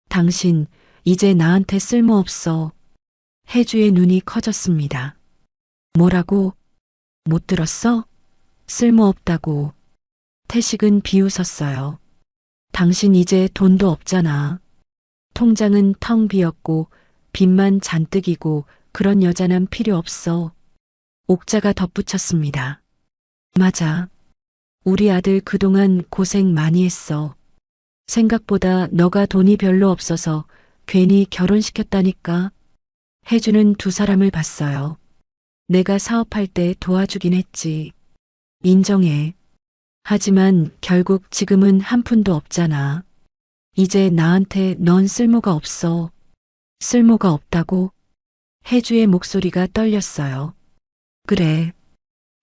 당신 이제 나한테 쓸모없어. 혜주의 눈이 커졌습니다. 뭐라고? 못 들었어? 쓸모없다고. 태식은 비웃었어요. 당신 이제 돈도 없잖아. 통장은 텅 비었고 빚만 잔뜩이고 그런 여자는 필요 없어. 옥자가 덧붙였습니다. 맞아. 우리 아들 그동안 고생 많이 했어. 생각보다 너가 돈이 별로 없어서 괜히 결혼시켰다니까. 혜주는 두 사람을 봤어요. 내가 사업할 때 도와주긴 했지. 인정해. 하지만 결국 지금은 한 푼도 없잖아. 이제 나한테 넌 쓸모가 없어. 쓸모가 없다고? 혜주의 목소리가 떨렸어요. 그래.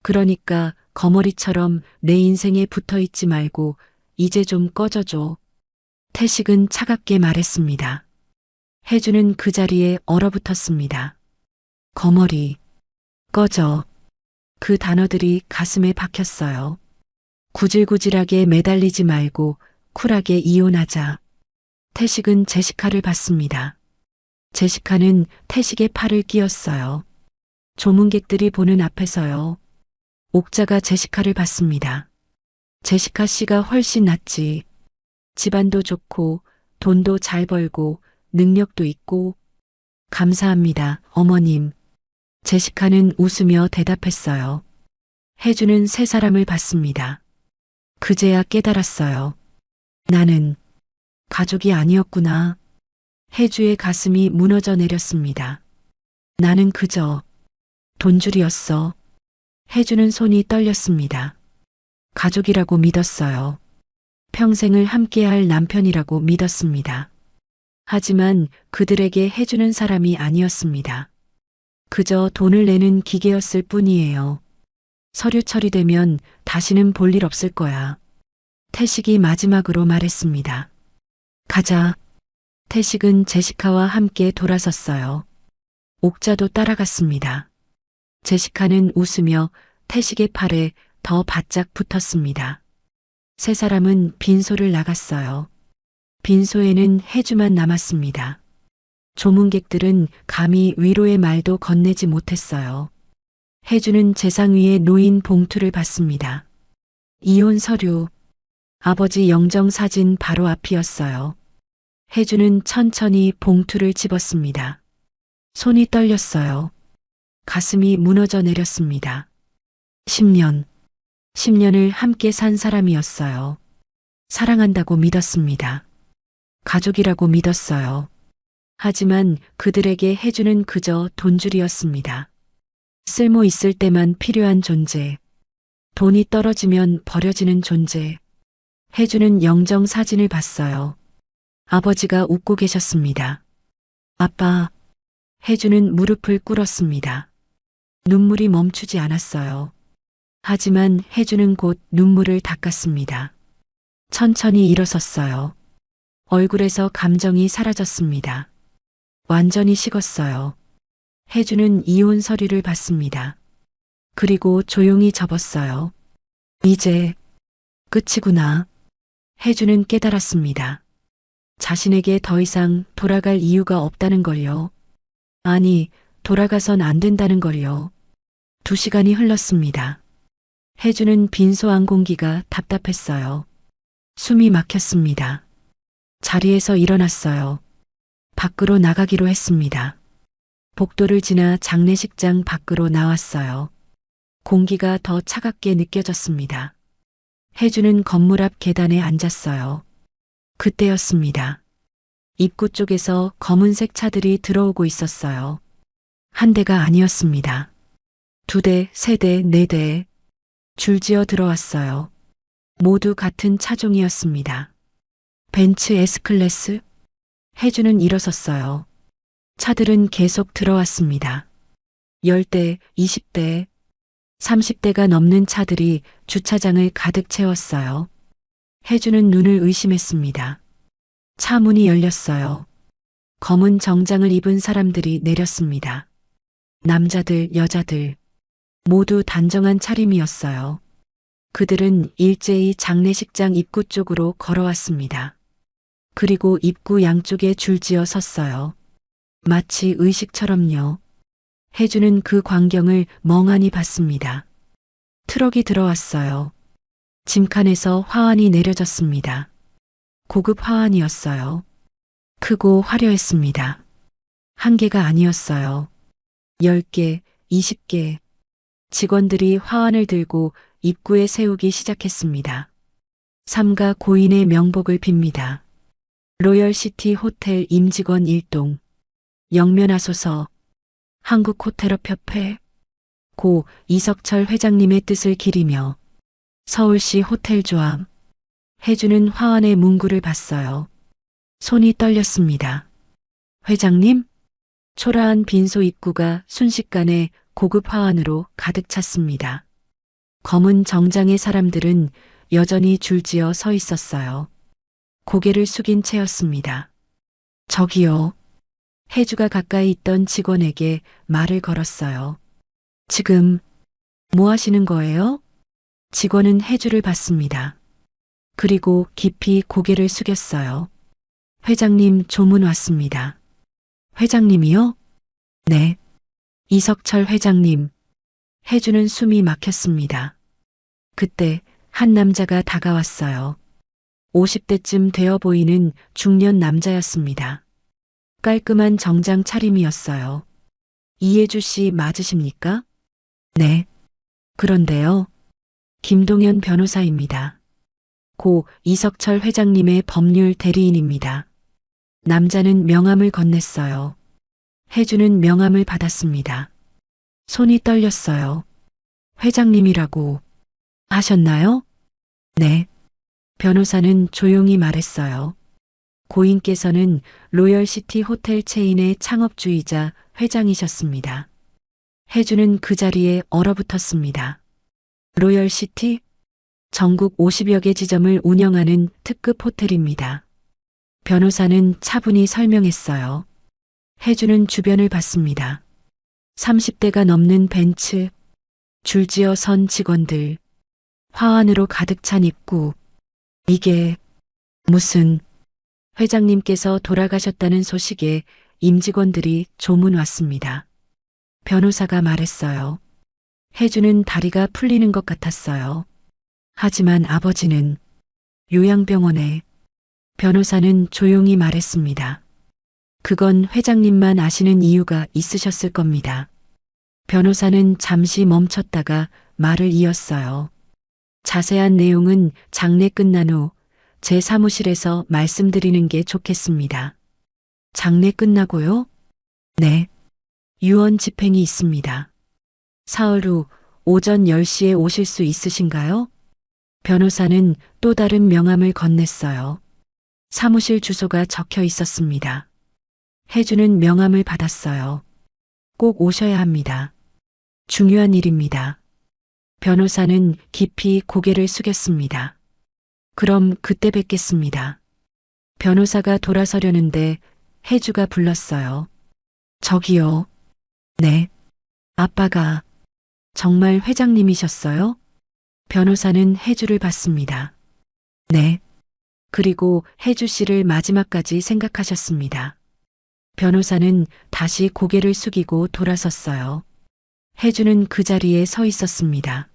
그러니까 거머리처럼 내 인생에 붙어 있지 말고 이제 좀 꺼져줘. 태식은 차갑게 말했습니다. 혜주는 그 자리에 얼어붙었습니다. 거머리, 꺼져. 그 단어들이 가슴에 박혔어요. 구질구질하게 매달리지 말고 쿨하게 이혼하자. 태식은 제시카를 봤습니다. 제시카는 태식의 팔을 끼었어요. 조문객들이 보는 앞에서요. 옥자가 제시카를 봤습니다. 제시카 씨가 훨씬 낫지. 집안도 좋고 돈도 잘 벌고 능력도 있고. 감사합니다, 어머님. 제시카는 웃으며 대답했어요. 혜주는 세 사람을 봤습니다. 그제야 깨달았어요. 나는 가족이 아니었구나. 혜주의 가슴이 무너져 내렸습니다. 나는 그저 돈줄이었어. 혜주는 손이 떨렸습니다. 가족이라고 믿었어요. 평생을 함께할 남편이라고 믿었습니다. 하지만 그들에게 해주는 사람이 아니었습니다. 그저 돈을 내는 기계였을 뿐이에요. 서류 처리되면 다시는 볼 일 없을 거야. 태식이 마지막으로 말했습니다. 가자. 태식은 제시카와 함께 돌아섰어요. 옥자도 따라갔습니다. 제시카는 웃으며 태식의 팔에 더 바짝 붙었습니다. 세 사람은 빈소를 나갔어요. 빈소에는 혜주만 남았습니다. 조문객들은 감히 위로의 말도 건네지 못했어요. 혜주는 재상 위에 놓인 봉투를 봤습니다. 이혼 서류. 아버지 영정 사진 바로 앞이었어요. 혜주는 천천히 봉투를 집었습니다. 손이 떨렸어요. 가슴이 무너져 내렸습니다. 10년. 10년을 함께 산 사람이었어요. 사랑한다고 믿었습니다. 가족이라고 믿었어요. 하지만 그들에게 혜주는 그저 돈줄이었습니다. 쓸모 있을 때만 필요한 존재. 돈이 떨어지면 버려지는 존재. 혜주는 영정 사진을 봤어요. 아버지가 웃고 계셨습니다. 아빠. 혜주는 무릎을 꿇었습니다. 눈물이 멈추지 않았어요. 하지만 혜주는 곧 눈물을 닦았습니다. 천천히 일어섰어요. 얼굴에서 감정이 사라졌습니다. 완전히 식었어요. 혜주는 이혼 서류를 받습니다. 그리고 조용히 접었어요. 이제 끝이구나. 혜주는 깨달았습니다. 자신에게 더 이상 돌아갈 이유가 없다는 걸요. 아니, 돌아가선 안 된다는 걸요. 2시간이 흘렀습니다. 혜주는 빈소안 공기가 답답했어요. 숨이 막혔습니다. 자리에서 일어났어요. 밖으로 나가기로 했습니다. 복도를 지나 장례식장 밖으로 나왔어요. 공기가 더 차갑게 느껴졌습니다. 혜주는 건물 앞 계단에 앉았어요. 그때였습니다. 입구 쪽에서 검은색 차들이 들어오고 있었어요. 한 대가 아니었습니다. 2대, 3대, 4대. 줄지어 들어왔어요. 모두 같은 차종이었습니다. 벤츠 S클래스? 혜주는 일어섰어요. 차들은 계속 들어왔습니다. 10대, 20대, 30대가 넘는 차들이 주차장을 가득 채웠어요. 혜주는 눈을 의심했습니다. 차 문이 열렸어요. 검은 정장을 입은 사람들이 내렸습니다. 남자들, 여자들, 모두 단정한 차림이었어요. 그들은 일제히 장례식장 입구 쪽으로 걸어왔습니다. 그리고 입구 양쪽에 줄지어 섰어요. 마치 의식처럼요. 혜주는 그 광경을 멍하니 봤습니다. 트럭이 들어왔어요. 짐칸에서 화환이 내려졌습니다. 고급 화환이었어요. 크고 화려했습니다. 한 개가 아니었어요. 10개, 20개. 직원들이 화환을 들고 입구에 세우기 시작했습니다. 삼가 고인의 명복을 빕니다. 로열시티 호텔 임직원 1동. 영면하소서. 한국호텔업협회. 고 이석철 회장님의 뜻을 기리며. 서울시 호텔조합. 혜주는 화환의 문구를 봤어요. 손이 떨렸습니다. 회장님? 초라한 빈소 입구가 순식간에 고급 화환으로 가득 찼습니다. 검은 정장의 사람들은 여전히 줄지어 서 있었어요. 고개를 숙인 채였습니다. 저기요. 혜주가 가까이 있던 직원에게 말을 걸었어요. 지금 뭐 하시는 거예요? 직원은 혜주를 봤습니다. 그리고 깊이 고개를 숙였어요. 회장님 조문 왔습니다. 회장님이요? 네. 이석철 회장님. 혜주는 숨이 막혔습니다. 그때 한 남자가 다가왔어요. 50대쯤 되어 보이는 중년 남자였습니다. 깔끔한 정장 차림이었어요. 이혜주 씨 맞으십니까? 네. 그런데요. 김동현 변호사입니다. 고 이석철 회장님의 법률 대리인입니다. 남자는 명함을 건넸어요. 혜주는 명함을 받았습니다. 손이 떨렸어요. 회장님이라고 하셨나요? 네. 변호사는 조용히 말했어요. 고인께서는 로열시티 호텔 체인의 창업주이자 회장이셨습니다. 혜주는 그 자리에 얼어붙었습니다. 로열시티? 전국 50여 개 지점을 운영하는 특급 호텔입니다. 변호사는 차분히 설명했어요. 혜주는 주변을 봤습니다. 30대가 넘는 벤츠, 줄지어 선 직원들, 화환으로 가득 찬 입구. 이게 무슨 회장님께서 돌아가셨다는 소식에 임직원들이 조문 왔습니다. 변호사가 말했어요. 혜주는 다리가 풀리는 것 같았어요. 하지만 아버지는 요양병원에. 변호사는 조용히 말했습니다. 그건 회장님만 아시는 이유가 있으셨을 겁니다. 변호사는 잠시 멈췄다가 말을 이었어요. 자세한 내용은 장례 끝난 후 제 사무실에서 말씀드리는 게 좋겠습니다. 장례 끝나고요? 네. 유언 집행이 있습니다. 사흘 후 오전 10시에 오실 수 있으신가요? 변호사는 또 다른 명함을 건넸어요. 사무실 주소가 적혀 있었습니다. 혜주는 명함을 받았어요. 꼭 오셔야 합니다. 중요한 일입니다. 변호사는 깊이 고개를 숙였습니다. 그럼 그때 뵙겠습니다. 변호사가 돌아서려는데 혜주가 불렀어요. 저기요. 네. 아빠가 정말 회장님이셨어요? 변호사는 혜주를 봤습니다. 네. 그리고 혜주 씨를 마지막까지 생각하셨습니다. 변호사는 다시 고개를 숙이고 돌아섰어요. 혜주는 그 자리에 서 있었습니다.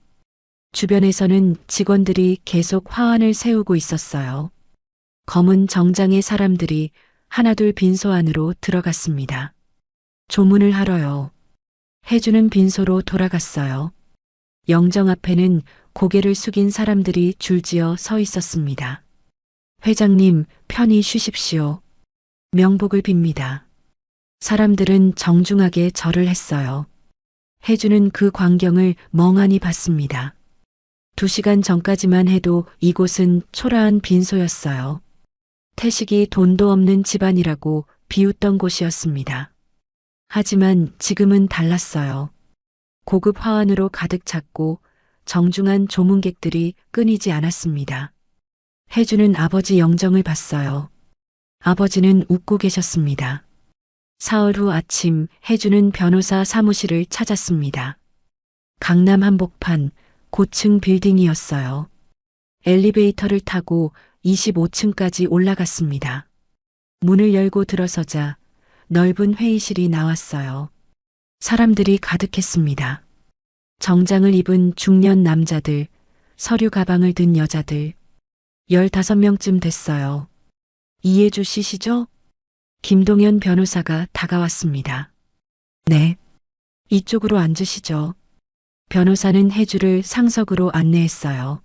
주변에서는 직원들이 계속 화환을 세우고 있었어요. 검은 정장의 사람들이 하나둘 빈소 안으로 들어갔습니다. 조문을 하러요. 혜주는 빈소로 돌아갔어요. 영정 앞에는 고개를 숙인 사람들이 줄지어 서 있었습니다. 회장님, 편히 쉬십시오. 명복을 빕니다. 사람들은 정중하게 절을 했어요. 혜주는 그 광경을 멍하니 봤습니다. 2시간 전까지만 해도 이곳은 초라한 빈소였어요. 태식이 돈도 없는 집안이라고 비웃던 곳이었습니다. 하지만 지금은 달랐어요. 고급 화환으로 가득 찼고 정중한 조문객들이 끊이지 않았습니다. 혜주는 아버지 영정을 봤어요. 아버지는 웃고 계셨습니다. 사흘 후 아침 혜주는 변호사 사무실을 찾았습니다. 강남 한복판 고층 빌딩이었어요. 엘리베이터를 타고 25층까지 올라갔습니다. 문을 열고 들어서자 넓은 회의실이 나왔어요. 사람들이 가득했습니다. 정장을 입은 중년 남자들, 서류 가방을 든 여자들, 15명쯤 됐어요. 이혜주 씨시죠? 김동현 변호사가 다가왔습니다. 네. 이쪽으로 앉으시죠. 변호사는 혜주를 상석으로 안내했어요.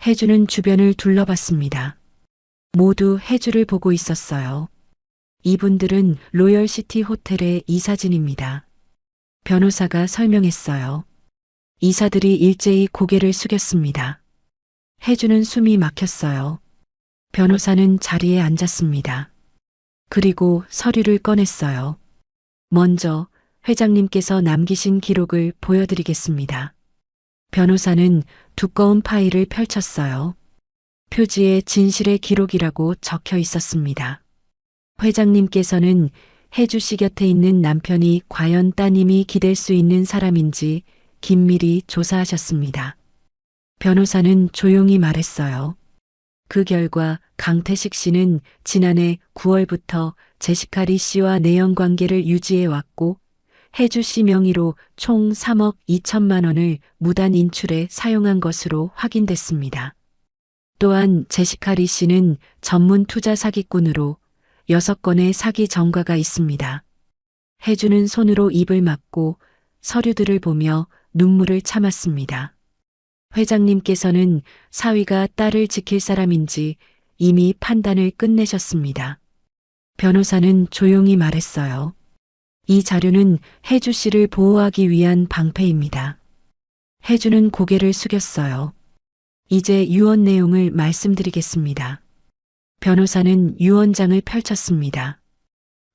혜주는 주변을 둘러봤습니다. 모두 혜주를 보고 있었어요. 이분들은 로열시티 호텔의 이사진입니다. 변호사가 설명했어요. 이사들이 일제히 고개를 숙였습니다. 혜주는 숨이 막혔어요. 변호사는 자리에 앉았습니다. 그리고 서류를 꺼냈어요. 먼저 회장님께서 남기신 기록을 보여드리겠습니다. 변호사는 두꺼운 파일을 펼쳤어요. 표지에 진실의 기록이라고 적혀 있었습니다. 회장님께서는 혜주 씨 곁에 있는 남편이 과연 따님이 기댈 수 있는 사람인지 긴밀히 조사하셨습니다. 변호사는 조용히 말했어요. 그 결과 강태식 씨는 지난해 9월부터 제시카 리 씨와 내연 관계를 유지해 왔고 혜주 씨 명의로 총 3억 2천만 원을 무단 인출해 사용한 것으로 확인됐습니다. 또한 제시카 리 씨는 전문 투자 사기꾼으로 6건의 사기 전과가 있습니다. 혜주는 손으로 입을 막고 서류들을 보며 눈물을 참았습니다. 회장님께서는 사위가 딸을 지킬 사람인지 이미 판단을 끝내셨습니다. 변호사는 조용히 말했어요. 이 자료는 혜주 씨를 보호하기 위한 방패입니다. 혜주는 고개를 숙였어요. 이제 유언 내용을 말씀드리겠습니다. 변호사는 유언장을 펼쳤습니다.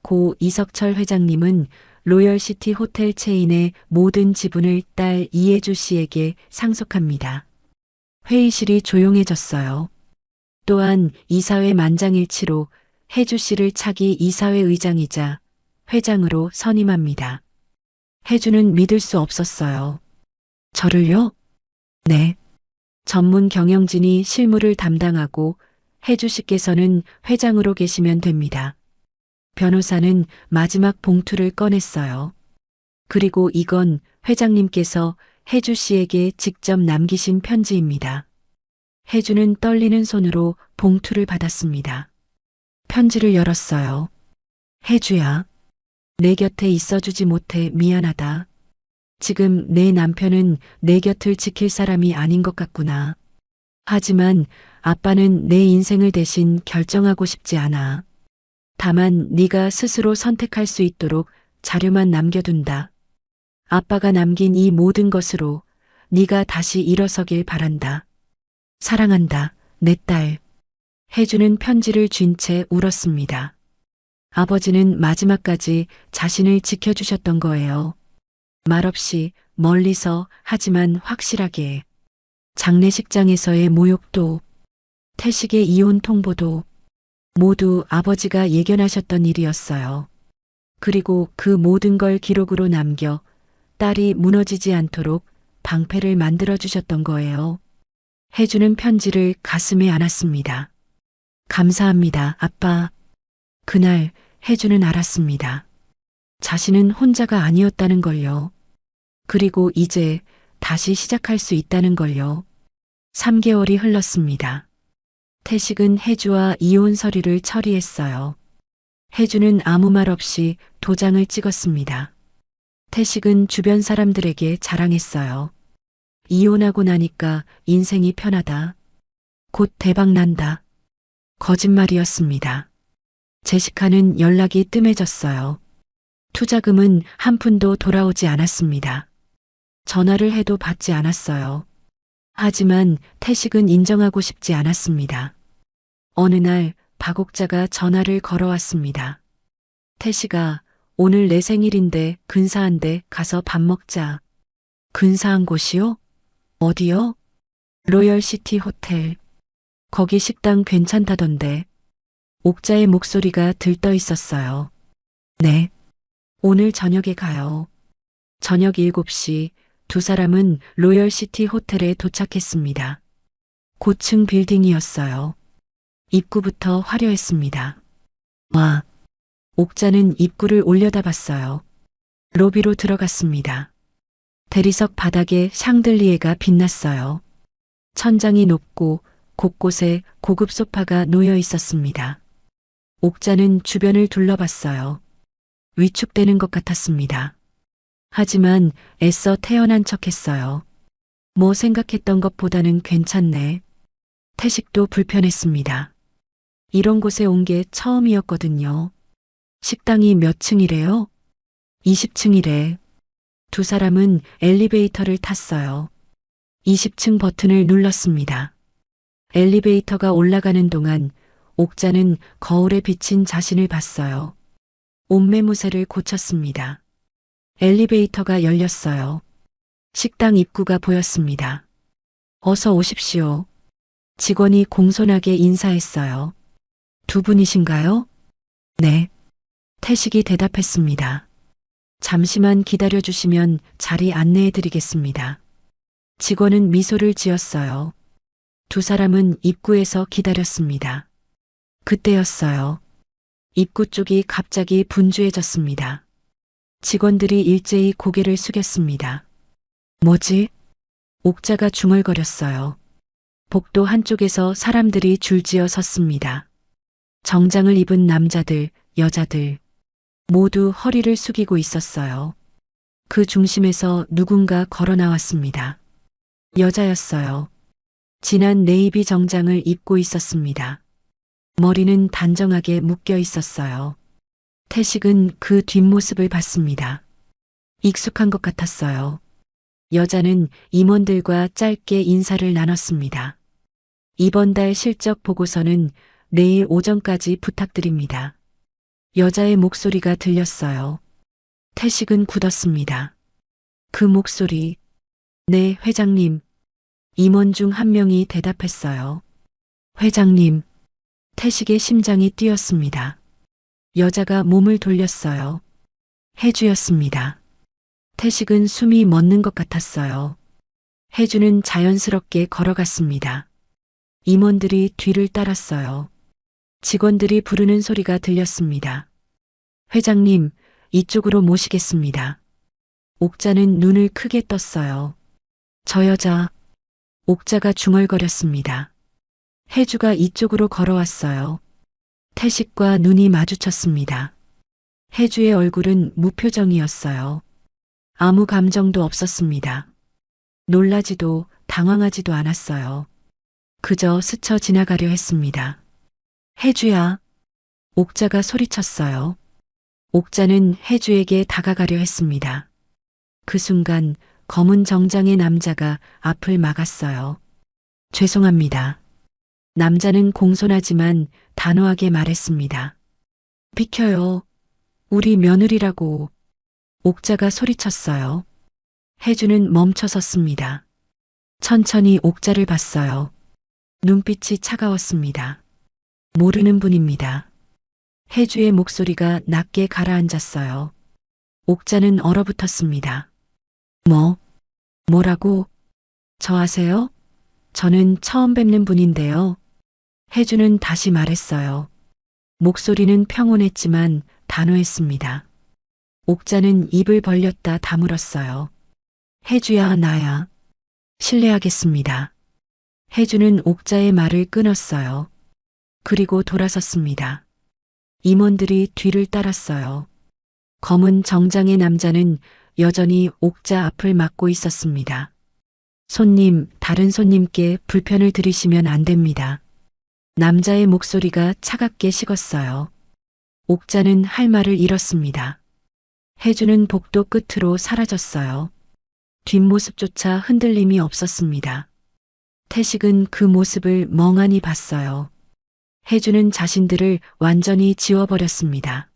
고 이석철 회장님은 로열시티 호텔 체인의 모든 지분을 딸 이혜주 씨에게 상속합니다. 회의실이 조용해졌어요. 또한 이사회 만장일치로 혜주 씨를 차기 이사회 의장이자 회장으로 선임합니다. 혜주는 믿을 수 없었어요. 저를요? 네. 전문 경영진이 실무를 담당하고 혜주 씨께서는 회장으로 계시면 됩니다. 변호사는 마지막 봉투를 꺼냈어요. 그리고 이건 회장님께서 혜주 씨에게 직접 남기신 편지입니다. 혜주는 떨리는 손으로 봉투를 받았습니다. 편지를 열었어요. 혜주야, 내 곁에 있어주지 못해 미안하다. 지금 내 남편은 내 곁을 지킬 사람이 아닌 것 같구나. 하지만 아빠는 내 인생을 대신 결정하고 싶지 않아. 다만 네가 스스로 선택할 수 있도록 자료만 남겨둔다. 아빠가 남긴 이 모든 것으로 네가 다시 일어서길 바란다. 사랑한다, 내 딸. 혜주는 편지를 쥔 채 울었습니다. 아버지는 마지막까지 자신을 지켜주셨던 거예요. 말없이 멀리서 하지만 확실하게. 장례식장에서의 모욕도, 태식의 이혼 통보도 모두 아버지가 예견하셨던 일이었어요. 그리고 그 모든 걸 기록으로 남겨 딸이 무너지지 않도록 방패를 만들어 주셨던 거예요. 해주는 편지를 가슴에 안았습니다. 감사합니다, 아빠. 그날 해주는 알았습니다. 자신은 혼자가 아니었다는 걸요. 그리고 이제 다시 시작할 수 있다는 걸요. 3개월이 흘렀습니다. 태식은 해주와 이혼 서류를 처리했어요. 해주는 아무 말 없이 도장을 찍었습니다. 태식은 주변 사람들에게 자랑했어요. 이혼하고 나니까 인생이 편하다. 곧 대박 난다. 거짓말이었습니다. 제시카는 연락이 뜸해졌어요. 투자금은 한 푼도 돌아오지 않았습니다. 전화를 해도 받지 않았어요. 하지만 태식은 인정하고 싶지 않았습니다. 어느 날 박옥자가 전화를 걸어왔습니다. 태식아, 오늘 내 생일인데 근사한데 가서 밥 먹자. 근사한 곳이요? 어디요? 로열시티 호텔. 거기 식당 괜찮다던데. 옥자의 목소리가 들떠 있었어요. 네. 오늘 저녁에 가요. 저녁 7시 두 사람은 로열시티 호텔에 도착했습니다. 고층 빌딩이었어요. 입구부터 화려했습니다. 와. 옥자는 입구를 올려다봤어요. 로비로 들어갔습니다. 대리석 바닥에 샹들리에가 빛났어요. 천장이 높고 곳곳에 고급 소파가 놓여 있었습니다. 옥자는 주변을 둘러봤어요. 위축되는 것 같았습니다. 하지만 애써 태어난 척했어요. 뭐 생각했던 것보다는 괜찮네. 태식도 불편했습니다. 이런 곳에 온 게 처음이었거든요. 식당이 몇 층이래요? 20층이래. 두 사람은 엘리베이터를 탔어요. 20층 버튼을 눌렀습니다. 엘리베이터가 올라가는 동안 옥자는 거울에 비친 자신을 봤어요. 옷매무새를 고쳤습니다. 엘리베이터가 열렸어요. 식당 입구가 보였습니다. 어서 오십시오. 직원이 공손하게 인사했어요. 두 분이신가요? 네. 태식이 대답했습니다. 잠시만 기다려주시면 자리 안내해드리겠습니다. 직원은 미소를 지었어요. 두 사람은 입구에서 기다렸습니다. 그때였어요. 입구 쪽이 갑자기 분주해졌습니다. 직원들이 일제히 고개를 숙였습니다. 뭐지? 옥자가 중얼거렸어요. 복도 한쪽에서 사람들이 줄지어 섰습니다. 정장을 입은 남자들, 여자들 모두 허리를 숙이고 있었어요. 그 중심에서 누군가 걸어 나왔습니다. 여자였어요. 진한 네이비 정장을 입고 있었습니다. 머리는 단정하게 묶여 있었어요. 태식은 그 뒷모습을 봤습니다. 익숙한 것 같았어요. 여자는 임원들과 짧게 인사를 나눴습니다. 이번 달 실적 보고서는 내일 오전까지 부탁드립니다. 여자의 목소리가 들렸어요. 태식은 굳었습니다. 그 목소리. 네, 회장님. 임원 중 한 명이 대답했어요. 회장님. 태식의 심장이 뛰었습니다. 여자가 몸을 돌렸어요. 해주였습니다. 태식은 숨이 멎는 것 같았어요. 해주는 자연스럽게 걸어갔습니다. 임원들이 뒤를 따랐어요. 직원들이 부르는 소리가 들렸습니다. 회장님, 이쪽으로 모시겠습니다. 옥자는 눈을 크게 떴어요. 저 여자. 옥자가 중얼거렸습니다. 해주가 이쪽으로 걸어왔어요. 태식과 눈이 마주쳤습니다. 해주의 얼굴은 무표정이었어요. 아무 감정도 없었습니다. 놀라지도 당황하지도 않았어요. 그저 스쳐 지나가려 했습니다. 해주야. 옥자가 소리쳤어요. 옥자는 해주에게 다가가려 했습니다. 그 순간 검은 정장의 남자가 앞을 막았어요. 죄송합니다. 남자는 공손하지만 단호하게 말했습니다. 비켜요. 우리 며느리라고. 옥자가 소리쳤어요. 해주는 멈춰 섰습니다. 천천히 옥자를 봤어요. 눈빛이 차가웠습니다. 모르는 분입니다. 혜주의 목소리가 낮게 가라앉았어요. 옥자는 얼어붙었습니다. 뭐라고? 저 아세요? 저는 처음 뵙는 분인데요. 혜주는 다시 말했어요. 목소리는 평온했지만 단호했습니다. 옥자는 입을 벌렸다 다물었어요. 혜주야, 나야. 실례하겠습니다. 혜주는 옥자의 말을 끊었어요. 그리고 돌아섰습니다. 임원들이 뒤를 따랐어요. 검은 정장의 남자는 여전히 옥자 앞을 막고 있었습니다. 손님, 다른 손님께 불편을 들이시면 안 됩니다. 남자의 목소리가 차갑게 식었어요. 옥자는 할 말을 잃었습니다. 혜주는 복도 끝으로 사라졌어요. 뒷모습조차 흔들림이 없었습니다. 태식은 그 모습을 멍하니 봤어요. 혜주는 자신들을 완전히 지워버렸습니다.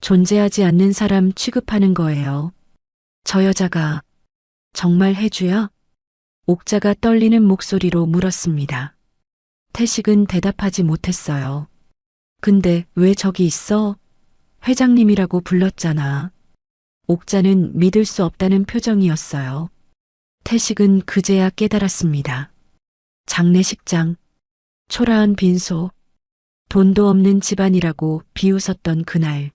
존재하지 않는 사람 취급하는 거예요. 저 여자가 정말 혜주야? 옥자가 떨리는 목소리로 물었습니다. 태식은 대답하지 못했어요. 근데 왜 저기 있어? 회장님이라고 불렀잖아. 옥자는 믿을 수 없다는 표정이었어요. 태식은 그제야 깨달았습니다. 장례식장, 초라한 빈소, 돈도 없는 집안이라고 비웃었던 그날.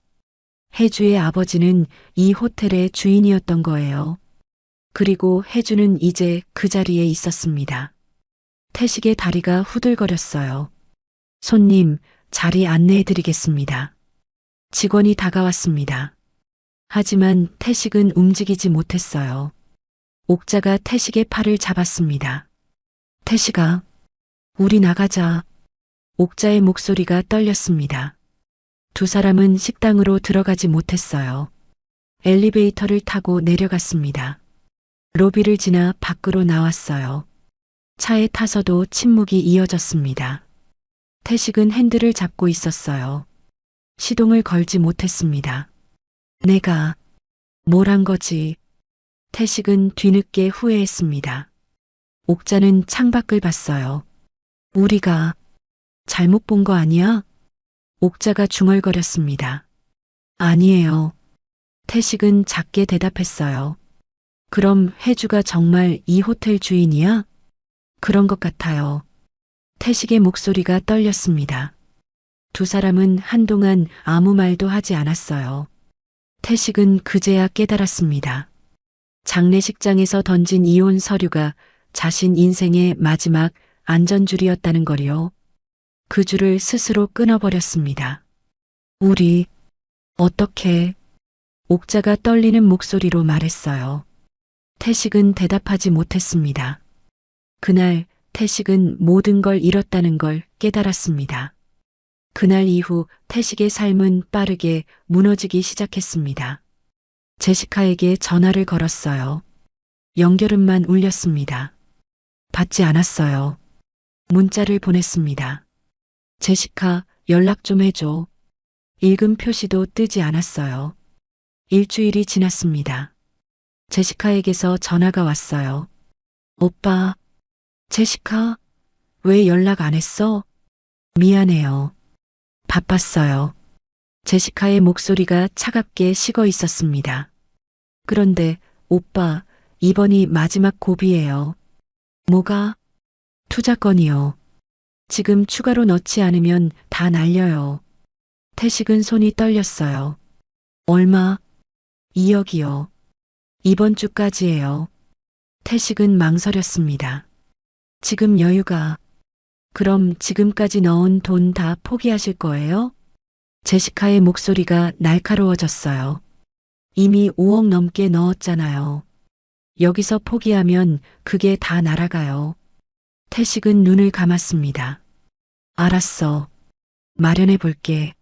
혜주의 아버지는 이 호텔의 주인이었던 거예요. 그리고 혜주는 이제 그 자리에 있었습니다. 태식의 다리가 후들거렸어요. 손님, 자리 안내해드리겠습니다. 직원이 다가왔습니다. 하지만 태식은 움직이지 못했어요. 옥자가 태식의 팔을 잡았습니다. 태식아, 우리 나가자. 옥자의 목소리가 떨렸습니다. 두 사람은 식당으로 들어가지 못했어요. 엘리베이터를 타고 내려갔습니다. 로비를 지나 밖으로 나왔어요. 차에 타서도 침묵이 이어졌습니다. 태식은 핸들을 잡고 있었어요. 시동을 걸지 못했습니다. 내가 뭘 한 거지? 태식은 뒤늦게 후회했습니다. 옥자는 창밖을 봤어요. 우리가 잘못 본 거 아니야? 옥자가 중얼거렸습니다. 아니에요. 태식은 작게 대답했어요. 그럼 혜주가 정말 이 호텔 주인이야? 그런 것 같아요. 태식의 목소리가 떨렸습니다. 두 사람은 한동안 아무 말도 하지 않았어요. 태식은 그제야 깨달았습니다. 장례식장에서 던진 이혼 서류가 자신 인생의 마지막 안전줄이었다는 거리요. 그 줄을 스스로 끊어버렸습니다. 우리 어떻게? 옥자가 떨리는 목소리로 말했어요. 태식은 대답하지 못했습니다. 그날 태식은 모든 걸 잃었다는 걸 깨달았습니다. 그날 이후 태식의 삶은 빠르게 무너지기 시작했습니다. 제시카에게 전화를 걸었어요. 연결음만 울렸습니다. 받지 않았어요. 문자를 보냈습니다. 제시카, 연락 좀 해줘. 읽음 표시도 뜨지 않았어요. 일주일이 지났습니다. 제시카에게서 전화가 왔어요. 오빠, 제시카, 왜 연락 안 했어? 미안해요. 바빴어요. 제시카의 목소리가 차갑게 식어 있었습니다. 그런데 오빠, 이번이 마지막 고비예요. 뭐가? 투자건이요. 지금 추가로 넣지 않으면 다 날려요. 태식은 손이 떨렸어요. 얼마? 2억이요. 이번 주까지예요. 태식은 망설였습니다. 지금 여유가. 그럼 지금까지 넣은 돈 다 포기하실 거예요? 제시카의 목소리가 날카로워졌어요. 이미 5억 넘게 넣었잖아요. 여기서 포기하면 그게 다 날아가요. 태식은 눈을 감았습니다. 알았어. 마련해 볼게.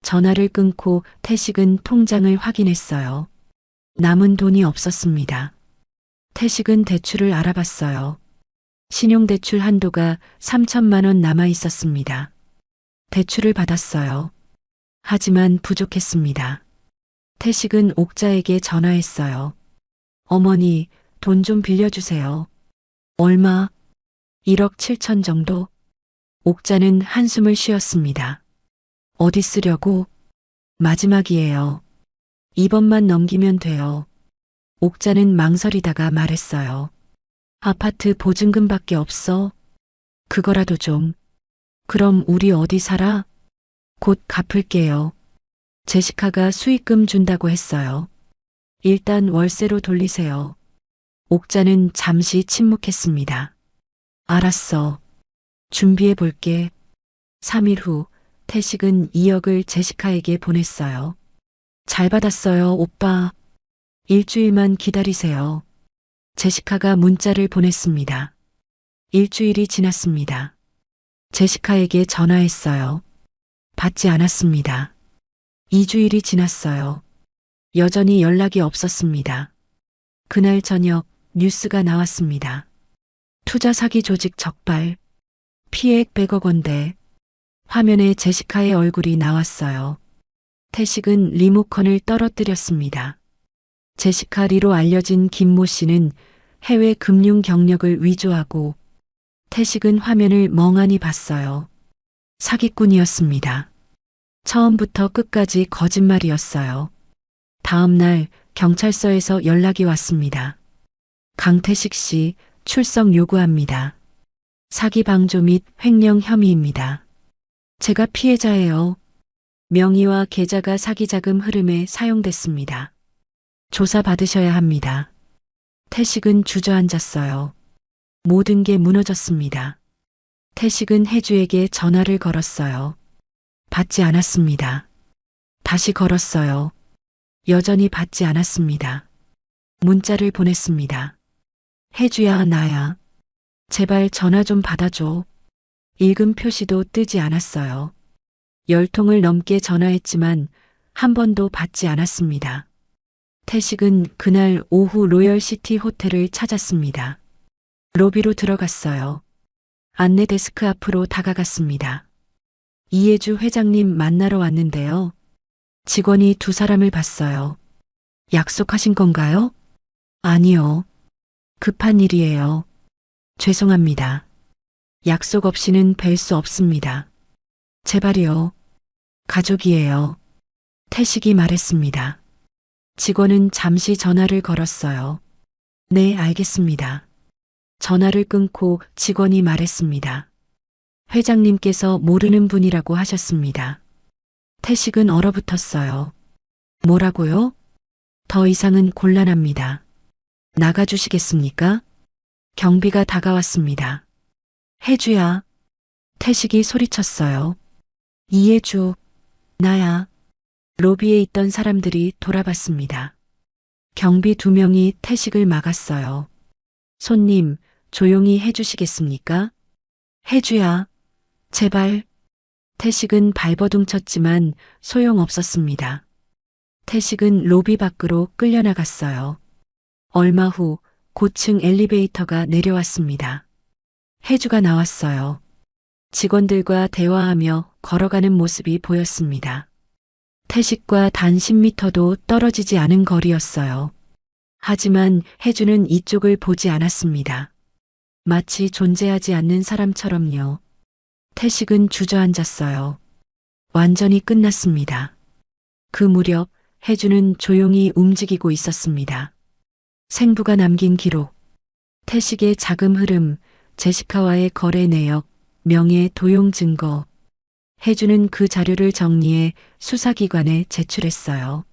전화를 끊고 태식은 통장을 확인했어요. 남은 돈이 없었습니다. 태식은 대출을 알아봤어요. 신용대출 한도가 3천만 원 남아 있었습니다. 대출을 받았어요. 하지만 부족했습니다. 태식은 옥자에게 전화했어요. 어머니, 돈 좀 빌려주세요. 얼마? 1억 7천 정도? 옥자는 한숨을 쉬었습니다. 어디 쓰려고? 마지막이에요. 이번만 넘기면 돼요. 옥자는 망설이다가 말했어요. 아파트 보증금밖에 없어. 그거라도 좀. 그럼 우리 어디 살아? 곧 갚을게요. 제시카가 수익금 준다고 했어요. 일단 월세로 돌리세요. 옥자는 잠시 침묵했습니다. 알았어. 준비해 볼게. 3일 후 태식은 2억을 제시카에게 보냈어요. 잘 받았어요, 오빠. 일주일만 기다리세요. 제시카가 문자를 보냈습니다. 일주일이 지났습니다. 제시카에게 전화했어요. 받지 않았습니다. 2주일이 지났어요. 여전히 연락이 없었습니다. 그날 저녁 뉴스가 나왔습니다. 투자 사기 조직 적발. 피해액 100억 원대. 화면에 제시카의 얼굴이 나왔어요. 태식은 리모컨을 떨어뜨렸습니다. 제시카 리로 알려진 김모 씨는 해외 금융 경력을 위조하고 태식은 화면을 멍하니 봤어요. 사기꾼이었습니다. 처음부터 끝까지 거짓말이었어요. 다음 날 경찰서에서 연락이 왔습니다. 강태식 씨 출석 요구합니다. 사기 방조 및 횡령 혐의입니다. 제가 피해자예요. 명의와 계좌가 사기 자금 흐름에 사용됐습니다. 조사 받으셔야 합니다. 태식은 주저앉았어요. 모든 게 무너졌습니다. 태식은 혜주에게 전화를 걸었어요. 받지 않았습니다. 다시 걸었어요. 여전히 받지 않았습니다. 문자를 보냈습니다. 혜주야, 나야. 제발 전화 좀 받아줘. 읽음 표시도 뜨지 않았어요. 10통을 넘게 전화했지만 한 번도 받지 않았습니다. 태식은 그날 오후 로열시티 호텔을 찾았습니다. 로비로 들어갔어요. 안내 데스크 앞으로 다가갔습니다. 이혜주 회장님 만나러 왔는데요. 직원이 두 사람을 봤어요. 약속하신 건가요? 아니요. 급한 일이에요. 죄송합니다. 약속 없이는 뵐 수 없습니다. 제발이요. 가족이에요. 태식이 말했습니다. 직원은 잠시 전화를 걸었어요. 네, 알겠습니다. 전화를 끊고 직원이 말했습니다. 회장님께서 모르는 분이라고 하셨습니다. 태식은 얼어붙었어요. 뭐라고요? 더 이상은 곤란합니다. 나가주시겠습니까? 경비가 다가왔습니다. 혜주야. 태식이 소리쳤어요. 이혜주. 나야. 로비에 있던 사람들이 돌아봤습니다. 경비 2명이 태식을 막았어요. 손님, 조용히 해주시겠습니까? 혜주야. 제발. 태식은 발버둥 쳤지만 소용없었습니다. 태식은 로비 밖으로 끌려나갔어요. 얼마 후 고층 엘리베이터가 내려왔습니다. 혜주가 나왔어요. 직원들과 대화하며 걸어가는 모습이 보였습니다. 태식과 단 10m도 떨어지지 않은 거리였어요. 하지만 혜주는 이쪽을 보지 않았습니다. 마치 존재하지 않는 사람처럼요. 태식은 주저앉았어요. 완전히 끝났습니다. 그 무렵 혜주는 조용히 움직이고 있었습니다. 생부가 남긴 기록, 태식의 자금 흐름, 제시카와의 거래 내역, 명예 도용 증거. 혜주는 그 자료를 정리해 수사기관에 제출했어요.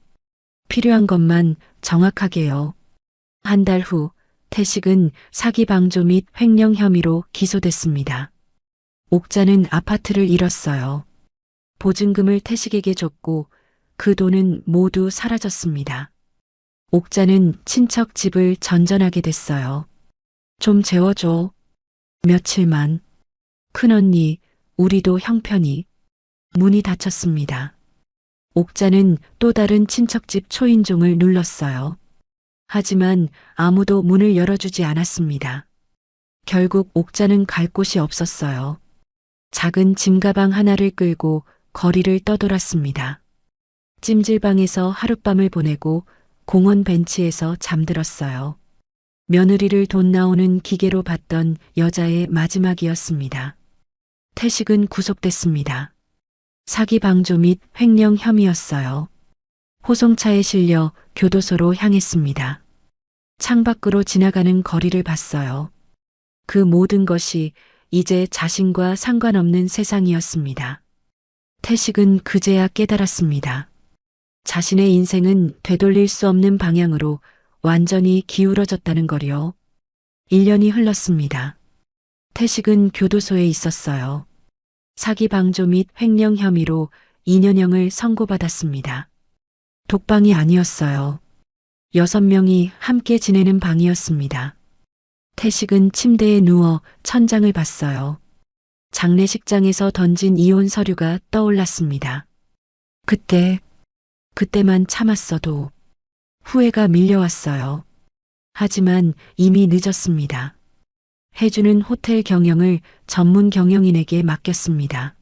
필요한 것만 정확하게요. 한 달 후 태식은 사기 방조 및 횡령 혐의로 기소됐습니다. 옥자는 아파트를 잃었어요. 보증금을 태식에게 줬고 그 돈은 모두 사라졌습니다. 옥자는 친척 집을 전전하게 됐어요. 좀 재워줘. 며칠만. 큰언니, 우리도 형편이. 문이 닫혔습니다. 옥자는 또 다른 친척집 초인종을 눌렀어요. 하지만 아무도 문을 열어주지 않았습니다. 결국 옥자는 갈 곳이 없었어요. 작은 짐가방 하나를 끌고 거리를 떠돌았습니다. 찜질방에서 하룻밤을 보내고 공원 벤치에서 잠들었어요. 며느리를 돈 나오는 기계로 봤던 여자의 마지막이었습니다. 태식은 구속됐습니다. 사기 방조 및 횡령 혐의였어요. 호송차에 실려 교도소로 향했습니다. 창밖으로 지나가는 거리를 봤어요. 그 모든 것이 이제 자신과 상관없는 세상이었습니다. 태식은 그제야 깨달았습니다. 자신의 인생은 되돌릴 수 없는 방향으로 완전히 기울어졌다는 거리요. 1년이 흘렀습니다. 태식은 교도소에 있었어요. 사기 방조 및 횡령 혐의로 2년형을 선고받았습니다. 독방이 아니었어요. 6명이 함께 지내는 방이었습니다. 태식은 침대에 누워 천장을 봤어요. 장례식장에서 던진 이혼 서류가 떠올랐습니다. 그때만 참았어도 후회가 밀려왔어요. 하지만 이미 늦었습니다. 해주는 호텔 경영을 전문 경영인에게 맡겼습니다.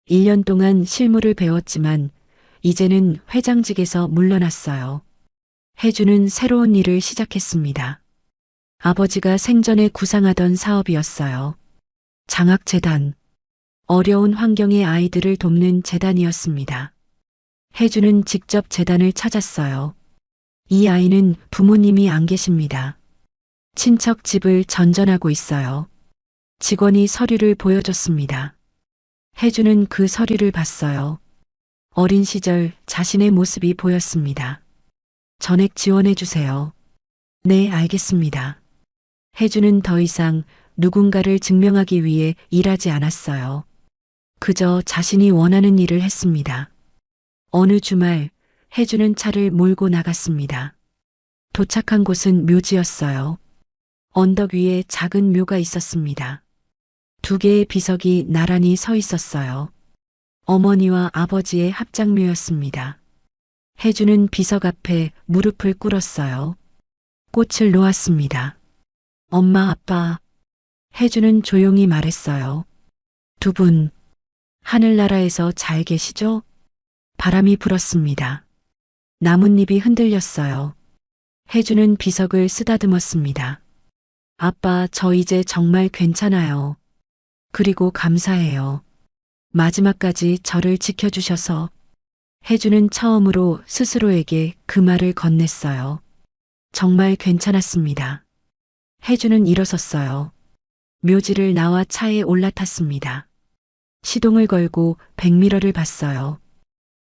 1년 동안 실무를 배웠지만 이제는 회장직에서 물러났어요. 해주는 새로운 일을 시작했습니다. 아버지가 생전에 구상하던 사업이었어요. 장학재단. 어려운 환경의 아이들을 돕는 재단이었습니다. 해주는 직접 재단을 찾았어요. 이 아이는 부모님이 안 계십니다. 친척 집을 전전하고 있어요. 직원이 서류를 보여줬습니다. 해주는 그 서류를 봤어요. 어린 시절 자신의 모습이 보였습니다. 전액 지원해 주세요. 네, 알겠습니다. 해주는 더 이상 누군가를 증명하기 위해 일하지 않았어요. 그저 자신이 원하는 일을 했습니다. 어느 주말 해주는 차를 몰고 나갔습니다. 도착한 곳은 묘지였어요. 언덕 위에 작은 묘가 있었습니다. 2개의 비석이 나란히 서 있었어요. 어머니와 아버지의 합장묘였습니다. 해주는 비석 앞에 무릎을 꿇었어요. 꽃을 놓았습니다. 엄마, 아빠. 해주는 조용히 말했어요. 2분, 하늘나라에서 잘 계시죠? 바람이 불었습니다. 나뭇잎이 흔들렸어요. 해주는 비석을 쓰다듬었습니다. 아빠, 저 이제 정말 괜찮아요. 그리고 감사해요. 마지막까지 저를 지켜주셔서. 해주는 처음으로 스스로에게 그 말을 건넸어요. 정말 괜찮았습니다. 해주는 일어섰어요. 묘지를 나와 차에 올라탔습니다. 시동을 걸고 백미러를 봤어요.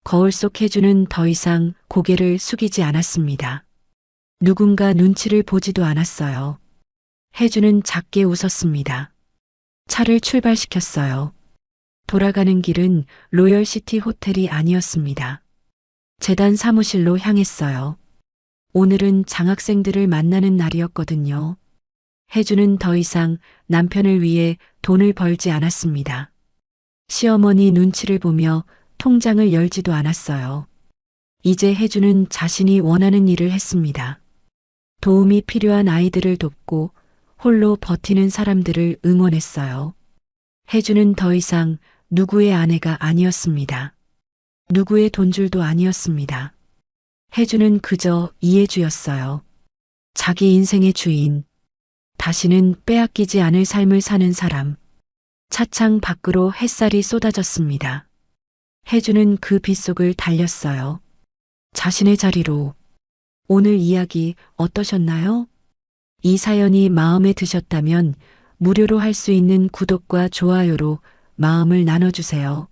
거울 속 해주는 더 이상 고개를 숙이지 않았습니다. 누군가 눈치를 보지도 않았어요. 해주는 작게 웃었습니다. 차를 출발시켰어요. 돌아가는 길은 로열시티 호텔이 아니었습니다. 재단 사무실로 향했어요. 오늘은 장학생들을 만나는 날이었거든요. 해주는 더 이상 남편을 위해 돈을 벌지 않았습니다. 시어머니 눈치를 보며 통장을 열지도 않았어요. 이제 해주는 자신이 원하는 일을 했습니다. 도움이 필요한 아이들을 돕고 홀로 버티는 사람들을 응원했어요. 해주는 더 이상 누구의 아내가 아니었습니다. 누구의 돈줄도 아니었습니다. 해주는 그저 이해주였어요. 자기 인생의 주인. 다시는 빼앗기지 않을 삶을 사는 사람. 차창 밖으로 햇살이 쏟아졌습니다. 해주는 그 빗속을 달렸어요. 자신의 자리로. 오늘 이야기 어떠셨나요? 이 사연이 마음에 드셨다면 무료로 할 수 있는 구독과 좋아요로 마음을 나눠주세요.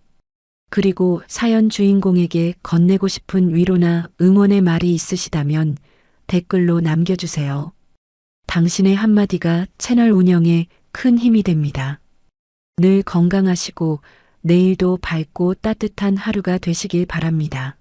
그리고 사연 주인공에게 건네고 싶은 위로나 응원의 말이 있으시다면 댓글로 남겨주세요. 당신의 한마디가 채널 운영에 큰 힘이 됩니다. 늘 건강하시고 내일도 밝고 따뜻한 하루가 되시길 바랍니다.